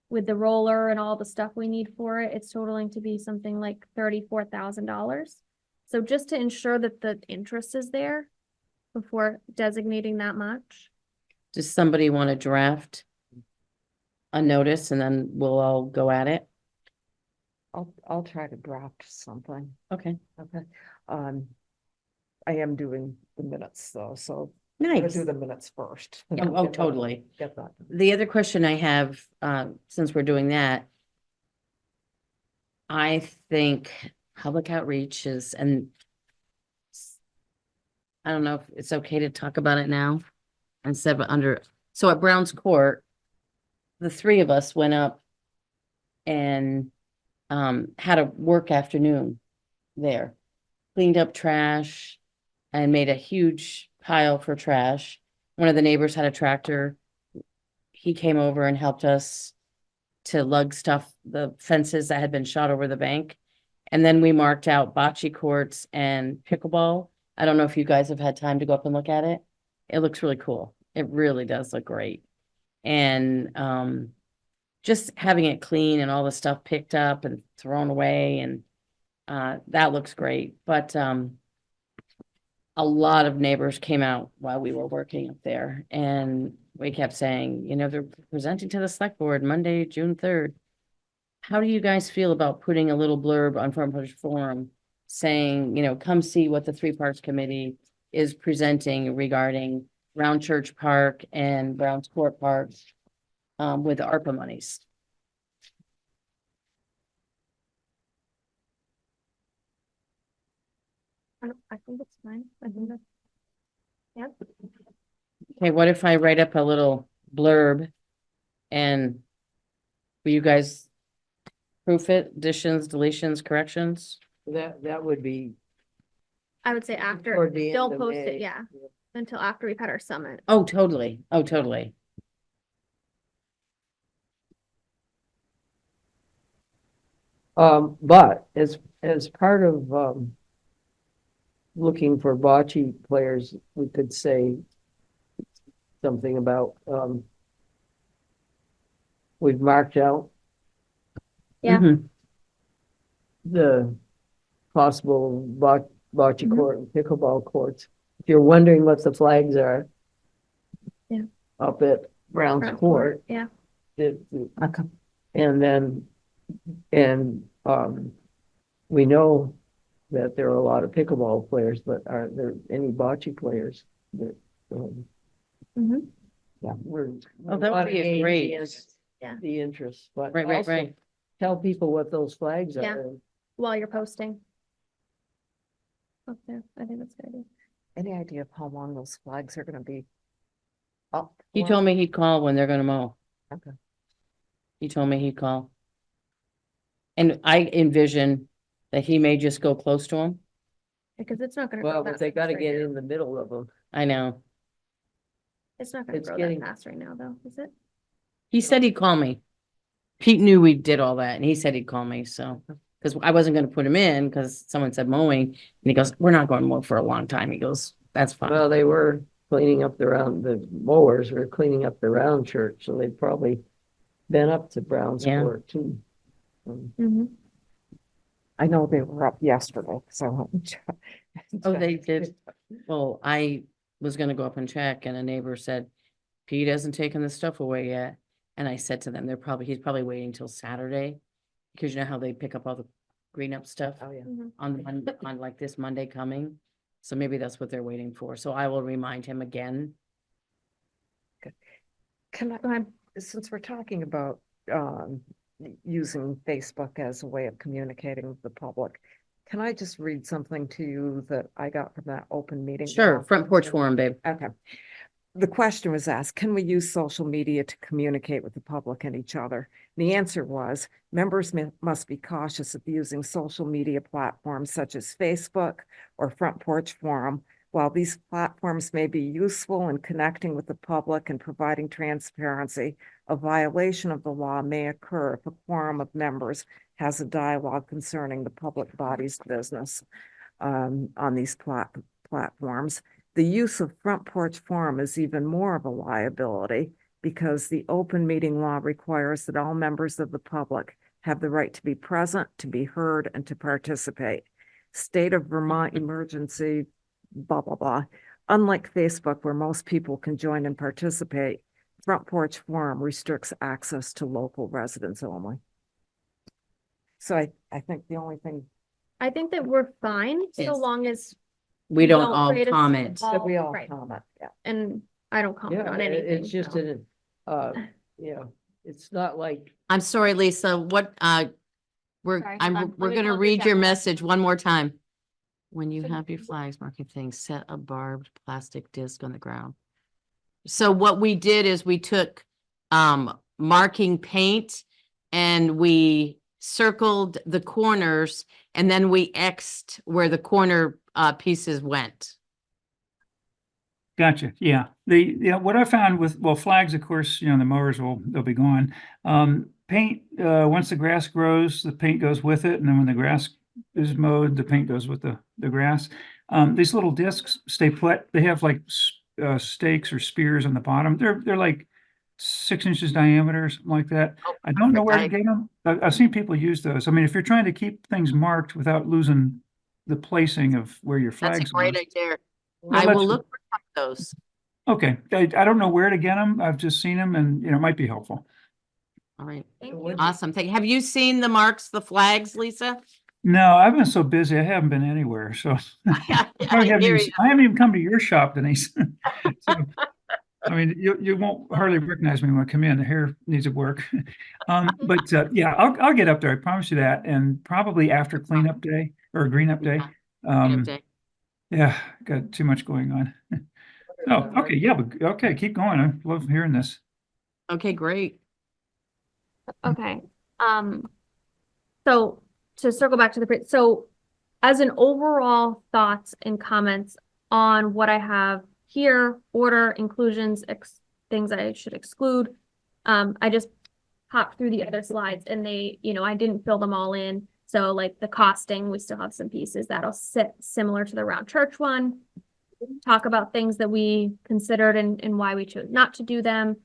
With the roller and all the stuff we need for it, it's totaling to be something like $34,000. So just to ensure that the interest is there before designating that much. Does somebody want to draft a notice and then we'll all go at it? I'll try to draft something. Okay, Okay. I am doing the minutes though, so I'm gonna nice. do the minutes first. Oh, Get that- totally. Get that. The other question I have, since we're doing that, I think public outreach is, and I don't know if it's okay to talk about it now instead of under, so at Brown's Court, the three of us went up and had a work afternoon there, cleaned up trash and made a huge pile for trash. One of the neighbors had a tractor. He came over and helped us to lug stuff, the fences that had been shot over the bank. And then we marked out bocce courts and pickleball. I don't know if you guys have had time to go up and look at it. It looks really cool. It really does look great. And just having it clean and all the stuff picked up and thrown away, and that looks great. But a lot of neighbors came out while we were working up there, and we kept saying, they're presenting to the select board Monday, June 3rd. How do you guys feel about putting a little blurb on Front Porch Forum saying, come see what the Three Parks Committee is presenting regarding Round Church Park and Browns Court Park with ARPA monies? I think it's fine. I think that's, yeah. Okay, what if I write up a little blurb and will you guys proof it, additions, deletions, corrections? That would be I would say after, toward the end don't of post May. it, yeah, until after we've had our summit. Oh, totally. Oh, totally. But as part of, looking for bocce players, we could say something about, we've marked out Yeah. Mhm. the possible bocce Mhm. court and pickleball courts. If you're wondering what the flags are. Yeah. Up at Brown's Front Court. Yeah, Okay. And then, we know that there are a lot of pickleball players, but are there any bocce players that, Mhm. yeah, we're. Oh, that would wanna be a gauge great- Yeah. The interest, but Right, right, also right. tell people what those flags Yeah. are. while you're posting. Up there, I think that's a good idea. Any idea of how long those flags are gonna be up? He for? told me he'd call when they're gonna mow. Okay. He told me he'd call. And I envision that he may just go close to him. Because it's not gonna. Well, grow but that they fast gotta right get now. in the middle of them. I know. It's not gonna it's grow getting- that fast right now, though, is it? He said he'd call me. Pete knew we did all that and he said he'd call me, so. Cause I wasn't gonna put him in, cause someone said mowing, and he goes, we're not going to mow for a long time. He goes, that's fine. Well, they were cleaning up the mowers were cleaning up the round church, so they've probably been up to Brown's Yeah. Court too. Mm-hmm. I know they were up yesterday, so. Oh, they did. Well, I was gonna go up and check and a neighbor said, Pete hasn't taken the stuff away yet. And I said to them, he's probably waiting till Saturday. Because you know how they pick up all the green up stuff Oh, yeah. Mhm. on like this Monday coming. So maybe that's what they're waiting for. So I will remind him again. Can Go ahead. since we're talking about using Facebook as a way of communicating with the public, can I just read something to you that I got from that open meeting? Sure, law? front porch forum, babe. Okay. The question was asked, can we use social media to communicate with the public and each other? The answer was, members must be cautious of using social media platforms such as Facebook or Front Porch Forum. While these platforms may be useful in connecting with the public and providing transparency, a violation of the law may occur if a quorum of members has a dialogue concerning the public body's business on these platforms. The use of Front Porch Forum is even more of a liability because the open meeting law requires that all members of the public have the right to be present, to be heard, and to participate. State of Vermont emergency, blah, blah, blah. Unlike Facebook, where most people can join and participate, Front Porch Forum restricts access to local residents only. So I think the only thing I think that we're fine, so Yes. long as We don't all create a comment. that we all right. comment, yeah. And I don't comment Yeah, on anything. it's just so. it's not like, I'm sorry, Lisa, what, Sorry, hold on. we're Let me gonna pull up read the your agenda. message one more time. When you So- have your flags marking things, set a barbed plastic disc on the ground. So what we did is we took marking paint and we circled the corners and then we X'd where the corner pieces went. Gotcha. Yeah. What I found with, well, flags, of course, the mowers they'll be gone. Paint, once the grass grows, the paint goes with it. And then when the grass is mowed, the paint goes with the grass. These little discs stay put. They have like stakes or spears on the bottom. They're like 6 inches diameter, something like that. Oh, I don't know where to perfect. get them. I've seen people use those. I mean, if you're trying to keep things marked without losing the placing of where your That's flags a great are. idea. Well, I that's- will look for some of those. Okay, I don't know where to get them. I've just seen them and, it might be helpful. All right. Thank What- you. Awesome. Have you seen the marks, the flags, Lisa? No, I've been so busy. I haven't been anywhere. So I I haven't hear even, you. I haven't even come to your shop, Denise. So, I mean, you won't hardly recognize me when I come in. The hair needs work. But yeah, I'll get up there. I promise you that. And probably after cleanup day or green up day. Cleanup day. Yeah, got too much going on. Oh, okay. Yeah, but okay. Keep going. I love hearing this. Okay, great. Okay, so to circle back to so as an overall thoughts and comments on what I have here, order, inclusions, things I should exclude. I just popped through the other slides and they, I didn't fill them all in. So like the costing, we still have some pieces that'll sit similar to the round church one. Talk about things that we considered and why we chose not to do them.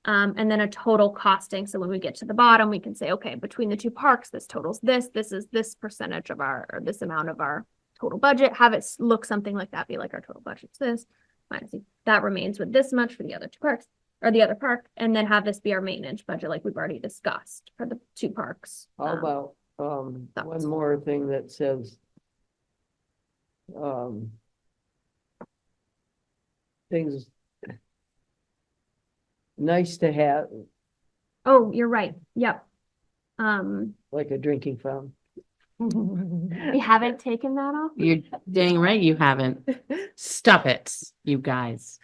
And then a total costing. So when we get to the bottom, we can say, okay, between the two parks, this totals this is this percentage of or this amount of our total budget. Have it look something like that, be like our total budget's this, minus that remains with this much for the other two parks or the other park, and then have this be our maintenance budget like we've already discussed for the two parks. how about, thoughts. one more thing that says, things nice to have, Oh, you're right. Yep. like a drinking fountain. We haven't taken that off. You're dang right you haven't. Stop it, you guys.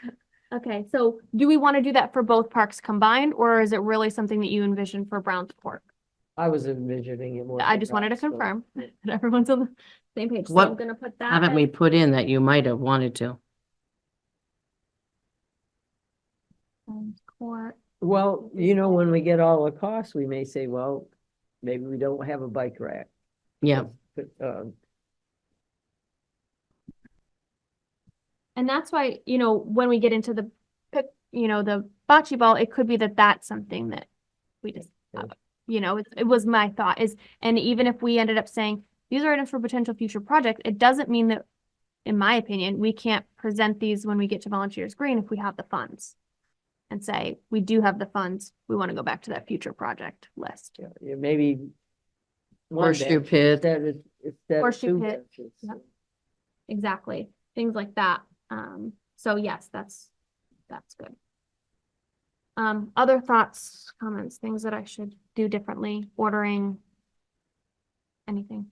Okay, so do we want to do that for both parks combined, or is it really something that you envision for Browns Court? I was envisioning it more. I for just wanted to that, so- confirm that everyone's on the same page. So What I'm gonna put that. Haven't as we put in that you might have wanted to? Browns Court. Well, when we get all the costs, we may say, well, maybe we don't have a bike rack. Yeah, But, And that's why, when we get into the, the bocce ball, it could be that that's something that we just, it was my thought and even if we ended up saying, these are items for potential future projects, it doesn't mean that, in my opinion, we can't present these when we get to Volunteers Green if we have the funds. and say, we do have the funds, we want to go back to that future project list. Yeah, maybe. one Horseshoe bench pit. instead of Horseshoe two pit, benches. yep. Exactly, things like that. So yes, that's good. Other thoughts, comments, things that I should do differently, ordering, anything?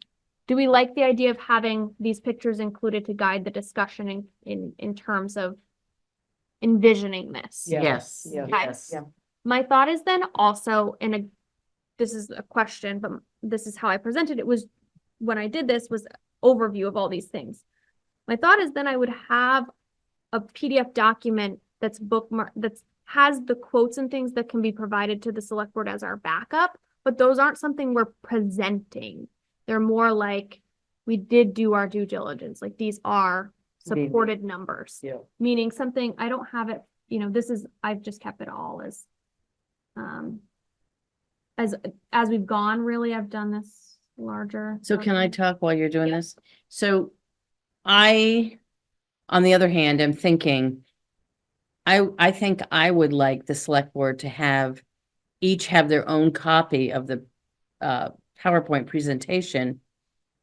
Do we like the idea of having these pictures included to guide the discussion in terms of envisioning this? Yeah. Yes, Yeah. yes. Yeah. My thought is then also this is a question, but this is how I presented it, was when I did this was overview of all these things. My thought is then I would have a PDF document that's has the quotes and things that can be provided to the select board as our backup, but those aren't something we're presenting. They're more like, we did do our due diligence, like these are supported numbers. Yeah. Meaning something, I don't have it, I've just kept it all as we've gone, really, I've done this larger. So can I document. talk while you're doing Yeah. this? So on the other hand, I'm thinking, I think I would like the select board to each have their own copy of the PowerPoint presentation,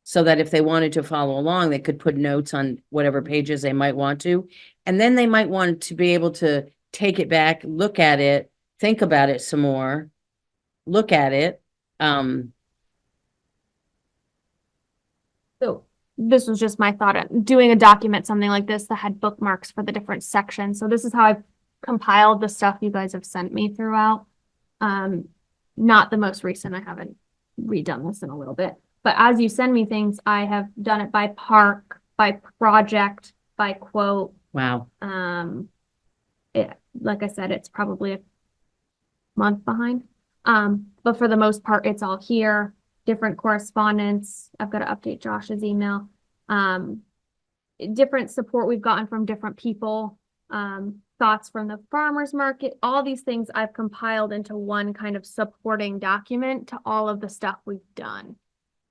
so that if they wanted to follow along, they could put notes on whatever pages they might want to. And then they might want to be able to take it back, look at it, think about it some more, look at it. So this was just my thought on doing a document, something like this that had bookmarks for the different sections. So this is how I've compiled the stuff you guys have sent me throughout. Not the most recent, I haven't redone this in a little bit, but as you send me things, I have done it by park, by project, by quote. Wow. Like I said, it's probably a month behind. But for the most part, it's all here. Different correspondence. I've got to update Josh's email. Different support we've gotten from different people. Thoughts from the farmers market. All these things I've compiled into one kind of supporting document to all of the stuff we've done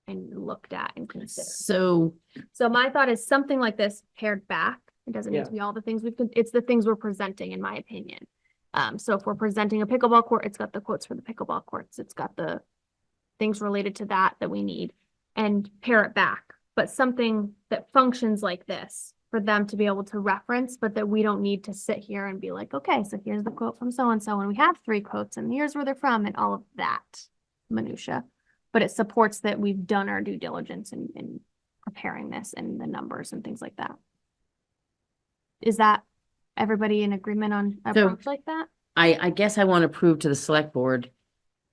and looked at and considered. So my thought is something like this pared back. It doesn't need to be all the things it's the things we're presenting, in my opinion. So if we're presenting a pickleball court, it's got the quotes for the pickleball courts. It's got the things related to that we need, and pare it back. But something that functions like this for them to be able to reference, but that we don't need to sit here and be like, okay, so here's the quote from so-and-so, and we have 3 quotes, and here's where they're from, and all of that minutia. But it supports that we've done our due diligence in preparing this and the numbers and things like that. Is that everybody in agreement on approach like that? I guess I want to prove to the select board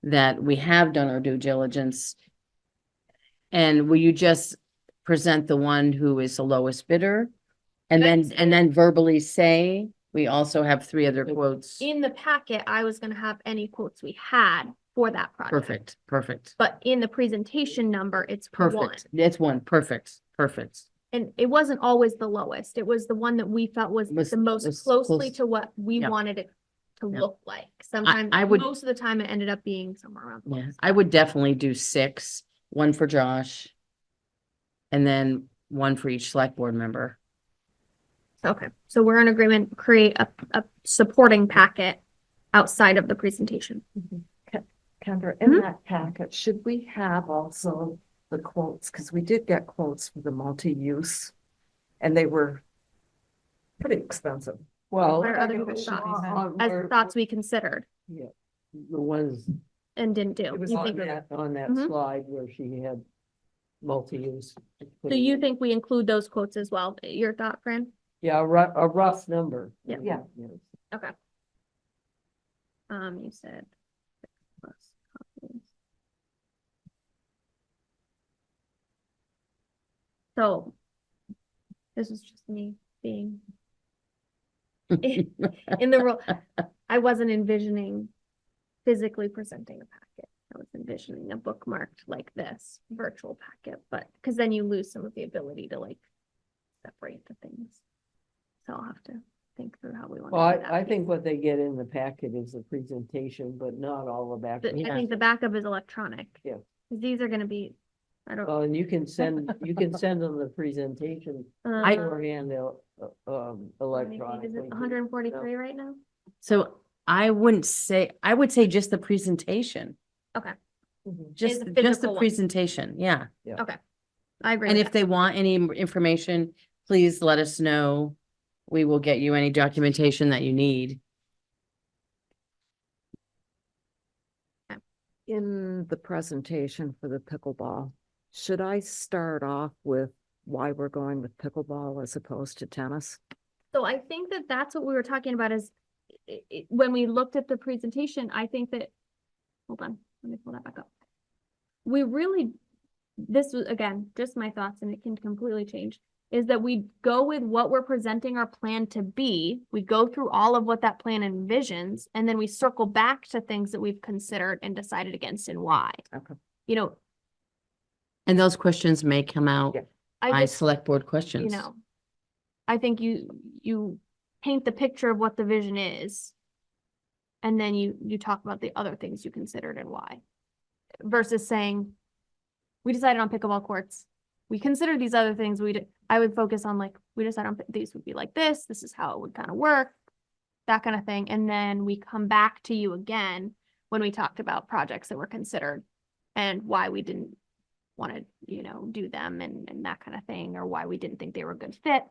that we have done our due diligence. And will you just present the one who is the lowest bidder? And then verbally say, we also have 3 other quotes. In the packet, I was gonna have any quotes we had for that project. Perfect. But in the presentation number, it's one. Perfect. It's one. Perfect. And it wasn't always the lowest. It was the one that we felt was the most was closely close. to what we Yep. wanted it to Yep. look like. Sometimes, I would- most of the time, it ended up being somewhere around. Yeah, close. I would definitely do 6, 1 for Josh. And then 1 for each select board member. Okay, so we're in agreement, create a supporting packet outside of the presentation. Kendra, in Mhm. that packet, should we have also the quotes? Because we did get quotes for the multi-use and they were pretty expensive. Well. What are other people's thoughts? As thoughts we considered Yeah, the ones, and didn't do. it was You on think- that Mhm. slide where she had multi-use. So you think we include those quotes as well? Your thought, Fran? Yeah, a rough number. Yeah. Yeah. Okay. You said. 6+ copies. So. This is just me being in the role. I wasn't envisioning physically presenting a packet. I was envisioning a bookmarked like this virtual packet, but because then you lose some of the ability to like separate the things. So I'll have to think through how we want to Well, do that. I think what they get in the packet is the presentation, but not all the back. I think the backup is electronic. Yeah. 'Cause these are gonna be, I don't. Well, and you can send them the presentation beforehand, Is electronically. it 143 right now? So I wouldn't say, I would say just the presentation, just, the just the physical one. presentation, yeah. I agree And with if they want any information, please let us know. We will get you any documentation that you need. In the presentation for the pickleball, should I start off with why we're going with pickleball as opposed to tennis? So I think that that's what we were talking about is when we looked at the presentation, I think that, hold on, let me pull that back up. We really, this was, again, just my thoughts and it can completely change, is that we go with what we're presenting our plan to be. We go through all of what that plan envisions, and then we circle back to things that we've considered and decided against and why. Okay. You know, And those questions may come out Yeah. I by just, select board you questions. know, I think you paint the picture of what the vision is. And then you talk about the other things you considered and why. Versus saying, we decided on pickleball courts. We considered these other things. I would focus on like, we decided on these would be like this is how it would kind of work, that kind of thing. And then we come back to you again when we talked about projects that were considered and why we didn't want to, do them and that kind of thing, or why we didn't think they were a good fit.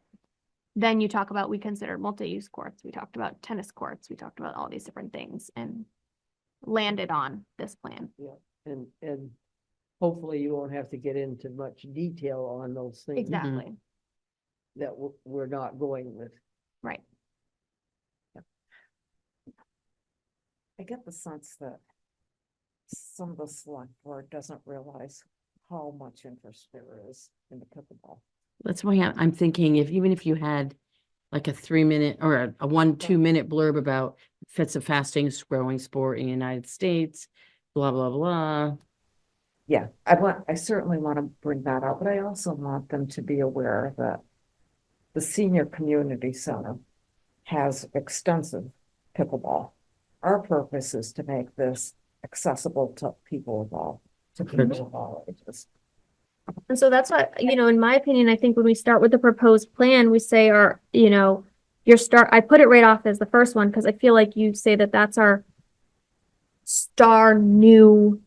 Then you talk about, we considered multi-use courts. We talked about tennis courts. We talked about all these different things and landed on this plan. And hopefully you won't have to get into much detail on those things Exactly, that we're not going with. right. I get the sense that some of the select board doesn't realize how much interest there is in the pickleball. That's why I'm thinking even if you had like a 3-minute or a 1-2-minute blurb about fits of fastest growing sport in the United States, blah, blah, blah. Yeah, I certainly want to bring that up, but I also want them to be aware that the senior community center has extensive pickleball. Our purpose is to make this accessible to people of all ages. And so that's what, in my opinion, I think when we start with the proposed plan, we say I put it right off as the first one, because I feel like you say that that's our star new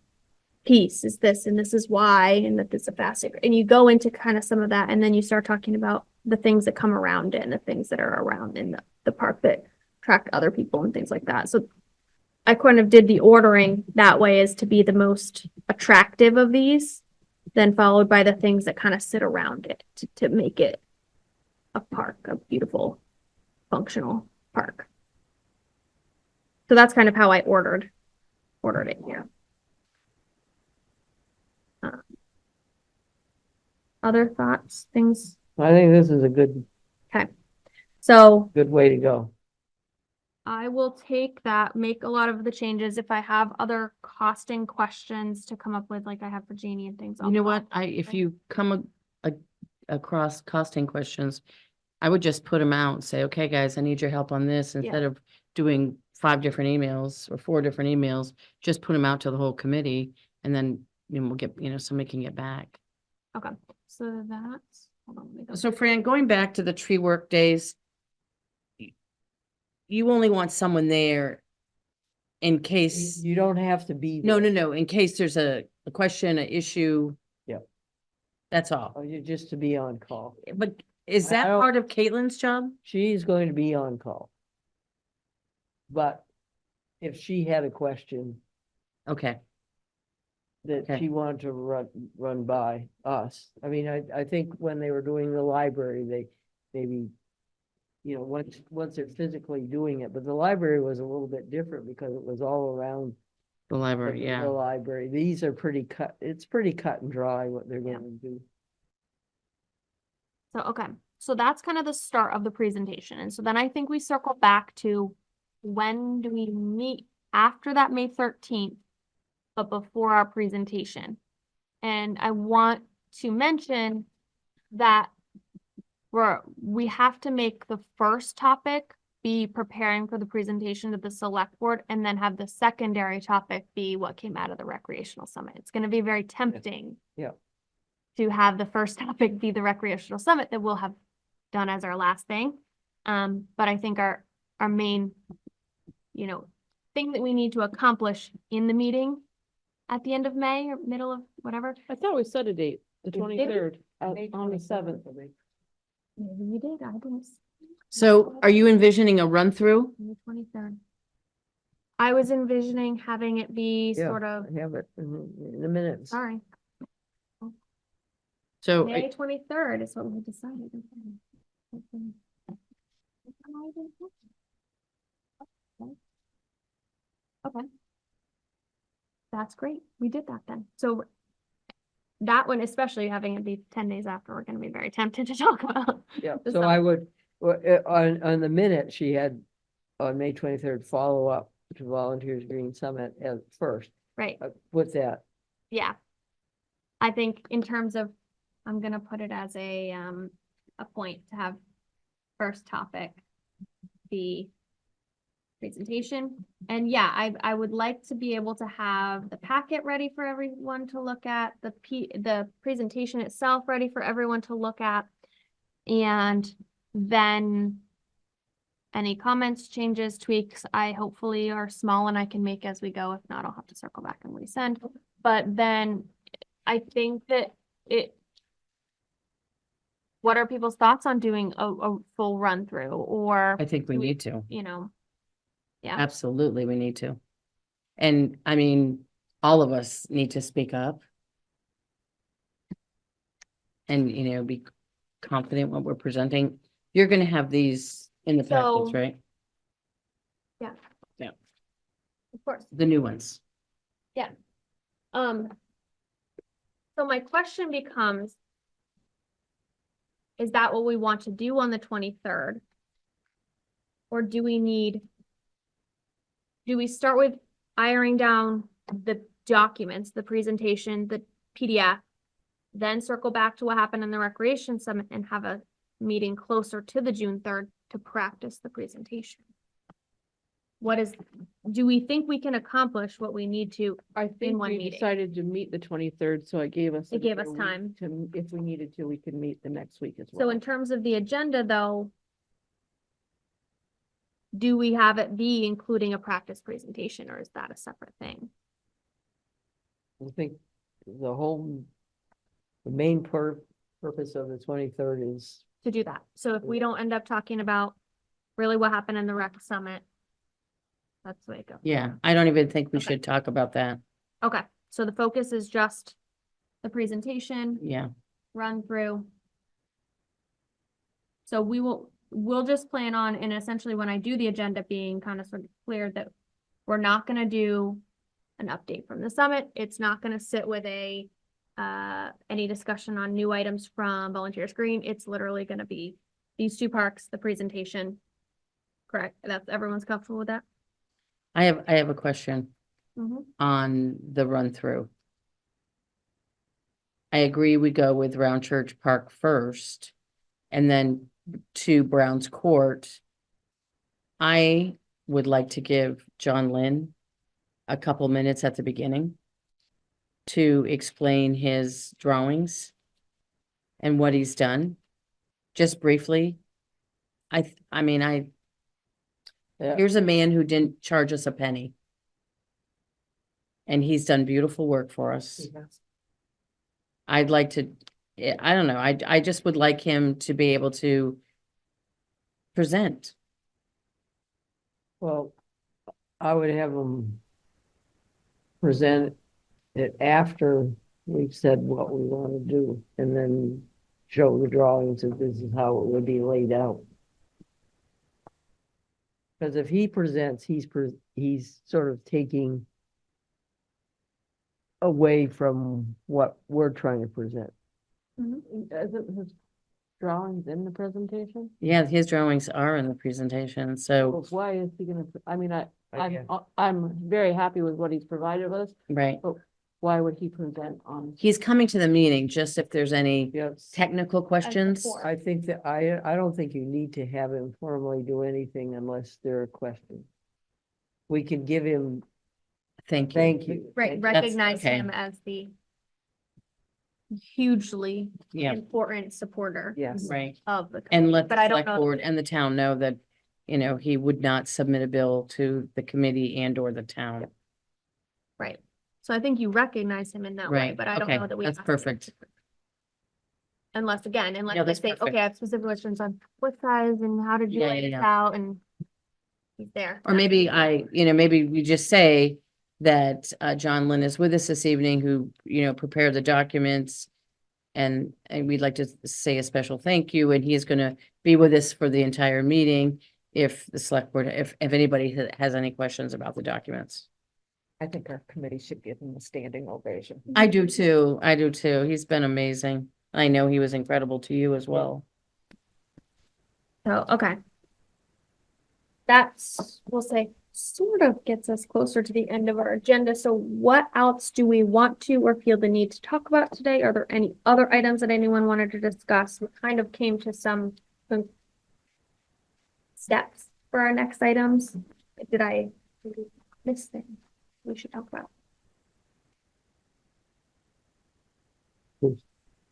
piece is this, and this is why, and that it's a faster, and you go into kind of some of that, and then you start talking about the things that come around it and the things that are around in the park that attract other people and things like that. So I kind of did the ordering that way as to be the most attractive of these, then followed by the things that kind of sit around it to make it a park, a beautiful, functional park. So that's kind of how I ordered it here. Other thoughts, things? I think this is a good So way to go. I will take that, make a lot of the changes. If I have other costing questions to come up with, like I have for Jeannie and things. You know I'll- what? If you come across costing questions, I would just put them out and say, okay, guys, I need your help on this, instead of doing 5 different emails or 4 different emails, just put them out to the whole committee, and then we'll get, somebody can get back. Okay, so that's, hold on, let me go. So Fran, going back to the tree work days, you only want someone there in case, You don't have to be no, there. in case there's a question, an issue. Yep. That's all. Oh, you're just to be on call. But is I that don't- part of Caitlin's job? She's going to be on call. But if she had a question Okay, that Okay. she wanted to run by us, I mean, I think when they were doing the library, they maybe, once they're physically doing it, but the library was a little bit different because it was all around the library, the yeah. library. These are it's pretty cut and dry what they're going to do. So, okay, so that's kind of the start of the presentation. And so then I think we circle back to when do we meet after that May 13th, but before our presentation. And I want to mention that we have to make the first topic be preparing for the presentation to the select board, and then have the secondary topic be what came out of the recreational summit. It's going to be very tempting. Yeah. To have the first topic be the recreational summit that we'll have done as our last thing. But I think our main, thing that we need to accomplish in the meeting at the end of May or middle of whatever. I thought we set a date, the Did we? 23rd, on the 7th. Maybe we did, I didn't. So are you envisioning a run through? The 23rd. I was envisioning having it be Yeah. sort of, I have it in the minutes. sorry, So May 23rd is what we decided. Okay. That's great. We did that then. So that one, especially having it be 10 days after, we're gonna be very tempted to talk about. Yeah, the so summer. I would, on the minute, she had on May 23rd, follow up to Volunteers Green Summit at first. Right, What's that? yeah. I think in terms of, I'm gonna put it as a point to have first topic be presentation. And yeah, I would like to be able to have the packet ready for everyone to look at, the presentation itself ready for everyone to look at. And then any comments, changes, tweaks, I hopefully are small and I can make as we go. If not, I'll have to circle back and resend. But then I think that what are people's thoughts on doing a full run through, or, I think we do we- need to. you know, yeah, Absolutely, we need to. And I mean, all of us need to speak up. And, be confident what we're presenting. You're gonna have these in the packets, So- right? of course. The new ones. So my question becomes, is that what we want to do on the 23rd? Or do we start with ironing down the documents, the presentation, the PDF, then circle back to what happened in the Recreation Summit and have a meeting closer to the June 3rd to practice the presentation? Do we think we can accomplish what we need to? I think one we meeting. decided to meet the 23rd, so it gave us. It gave us another week time. To, if we needed to, we could meet the next week as well. So in terms of the agenda, though, do we have it be including a practice presentation, or is that a separate thing? I think the main purpose of the 23rd is, To do that. So if we don't end up talking about really what happened in the rec summit, that's the way it goes. Yeah, I don't even think we Okay. should talk about that. Okay, so the focus is just the presentation, Yeah, run through. So we'll just plan on, and essentially when I do the agenda, being kind of sort of clear that we're not gonna do an update from the summit. It's not gonna sit with any discussion on new items from Volunteers Green. It's literally gonna be these two parks, the presentation. Correct? Everyone's comfortable with that? I have a question Mm-hmm. on the run through. I agree we go with Round Church Park first and then to Brown's Court. I would like to give John Linn a couple minutes at the beginning to explain his drawings and what he's done, just briefly. I mean, yeah, here's a man who didn't charge us a penny. And he's done beautiful work for us. I'd like to, I don't know, I just would like him to be able to present. well, I would have them present it after we've said what we want to do, and then show the drawings of this is how it would be laid out. Because if he presents, he's sort of taking away from what we're trying to present. Isn't his drawings in the presentation? Yeah, his drawings are in the presentation, so, Well, why is he gonna, I mean, Yeah. I'm very happy with what he's provided us. right. Why would he present on? He's coming to the meeting, just if there's any Yes. technical questions. support. I think that I don't think you need to have him formally do anything unless there are questions. We could give him, Thank you. thank you. Right, That's- recognize okay. him as the hugely Yeah, important supporter Yes. right. of the. And community. let the But I don't select know. board and the town know that he would not submit a bill to the committee and or the town. Right. So I think you recognize him in that way, Right, but I don't okay, know that we. that's asked him. perfect. Unless No, they that's say, perfect. okay, I have specific questions on what size and how did you Yeah, lay yeah, this yeah. out and he's there. Or maybe maybe we just say that John Linn is with us this evening, who, prepared the documents. And we'd like to say a special thank you, and he is gonna be with us for the entire meeting. If the select board, if anybody has any questions about the documents. I think our committee should give him a standing ovation. I do too. He's been amazing. I know he was incredible to you as well. So, okay. That's, we'll say, sort of gets us closer to the end of our agenda. So what else do we want to or feel the need to talk about today? Are there any other items that anyone wanted to discuss? We kind of came to some steps for our next items. Did I miss things we should talk about?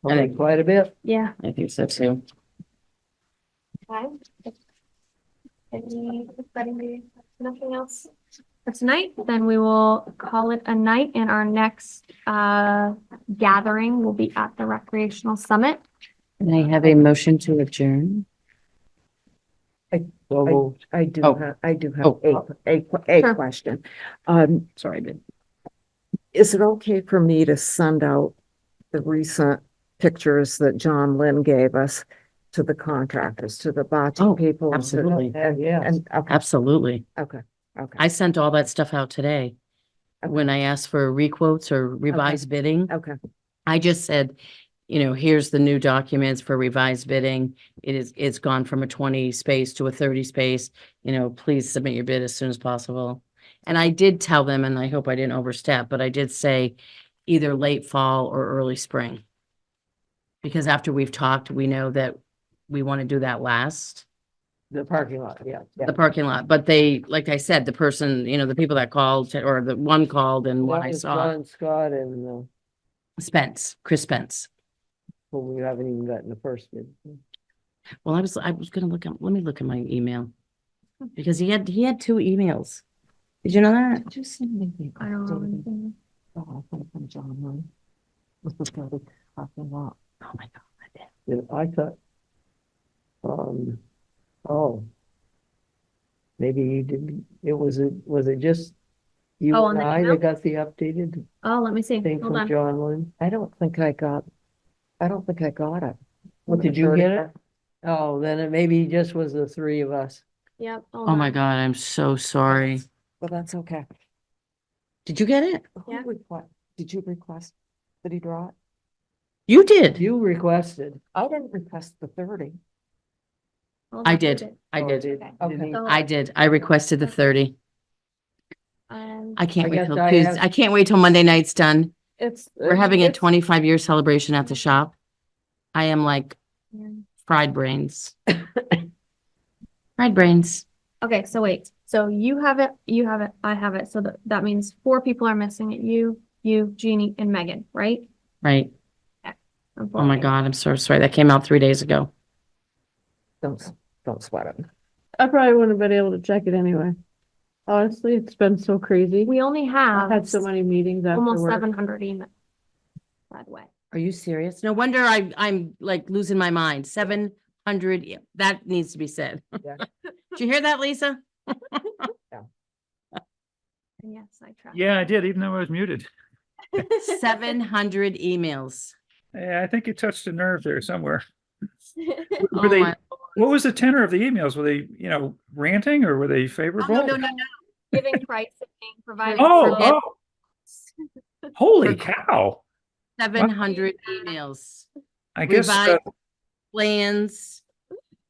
Okay, quite a bit. Yeah. I think so too. Okay. Nothing else for tonight, then we will call it a night, and our next gathering will be at the Recreational Summit. Can I have a motion to adjourn? So I do Oh. have, I do Oh. have a Sure. question. Sorry, Ben. Is it okay for me to send out the recent pictures that John Lynn gave us to the contractors, to the bocce Oh, people? absolutely. Yes. And, okay, Absolutely. okay. I sent all that stuff out today. Okay. When I asked for requotes or revised bidding, Okay, I just said, here's the new documents for revised bidding. It's gone from a 20 space to a 30 space. Please submit your bid as soon as possible. And I did tell them, and I hope I didn't overstep, but I did say either late fall or early spring. Because after we've talked, we know that we want to do that last, The parking lot, yeah. the parking lot. But they, like I said, the person, the people that called, or the one called and what That I was saw, John Scott and, Chris Spence. well, we haven't even gotten the first bid. Well, I was gonna let me look at my email. Because he had 2 emails. Did you know that? just send me the I don't know updated anything. from John Lynn. With the third parking lot. Oh my God. Yeah, I thought, oh. Maybe you didn't, was it just you Oh, on and the I email? that got the updated Oh, let me see. thing Hold from on. John Lynn? I don't think I got it. What, did you get it? Oh, then it maybe just was the 3 of us. Yep. hold Oh my on. God, I'm so sorry. Well, that's okay. Did you get it? Yeah. Did you request that he draw it? You did. You requested. I didn't request the 30. Hold I on, did. I Oh, did. did he? So, I did. I requested the 30. I can't I wait guess till I Tuesday. asked- I can't wait till Monday night's done. It's. We're having a it's- 25-year celebration at the shop. I am like Yeah. fried brains. Fried brains. Okay, so wait, so you have it, I have it, so that means 4 people are missing it, you, Jeannie, and Megan, right? Right. Oh my God, I'm so sorry. That came out 3 days ago. Don't sweat it. I probably wouldn't have been able to check it anyway. Honestly, it's been so crazy. We only I've have had so many meetings almost afterward. 700 emails. By the way, Are you serious? No wonder I'm like losing my mind. 700, that needs to be said. Yeah. Did you hear that, Lisa? and yes, I tried. Yeah, I did, even though I was muted. 700 emails. Yeah, I think you touched a nerve there somewhere. Oh Were they, my- what was the tenor of the emails? Were they, ranting or were they Oh, favorable? no. Giving pricing, providing. Oh, service. oh, holy cow. 700 emails. I guess, Revised plans.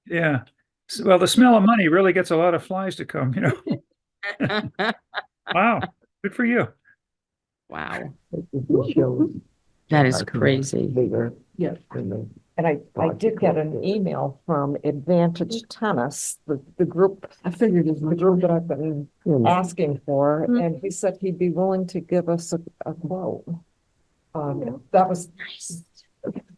yeah. Well, the smell of money really gets a lot of flies to come, Wow, good for you. Wow, It shows that is parking lot crazy. Bigger. Yeah. than the- And I did get an email from Advantage Tennis, the group, I figured it's the group that I've been asking for, Mhm. and he said he'd be willing to give us a quote. That was Nice.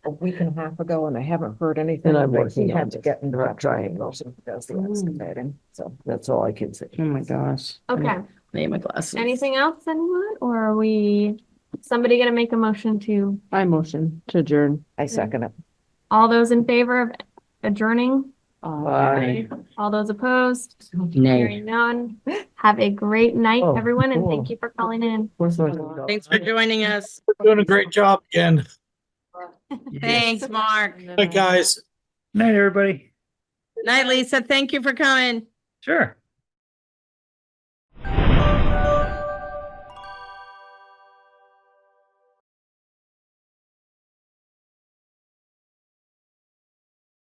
a week and a half ago and I haven't heard anything. And I'm but working He on had to this. get in Not touch trying. with the person who does the Mm. excavating, so. That's all I can say. Oh my gosh. Okay, Name my glasses. anything else, anyone, or are we, somebody gonna make a motion to, I motion to adjourn. I second it. all those in favor of adjourning? Bye. All those opposed? Nay. Hearing none. Have a great night, Oh, everyone, and cool. thank you for calling in. Where's my dog? Thanks for joining us. Doing a great job again. Thanks, Mark. Bye, guys. Night, everybody. Night, Lisa. Thank you for coming. Sure.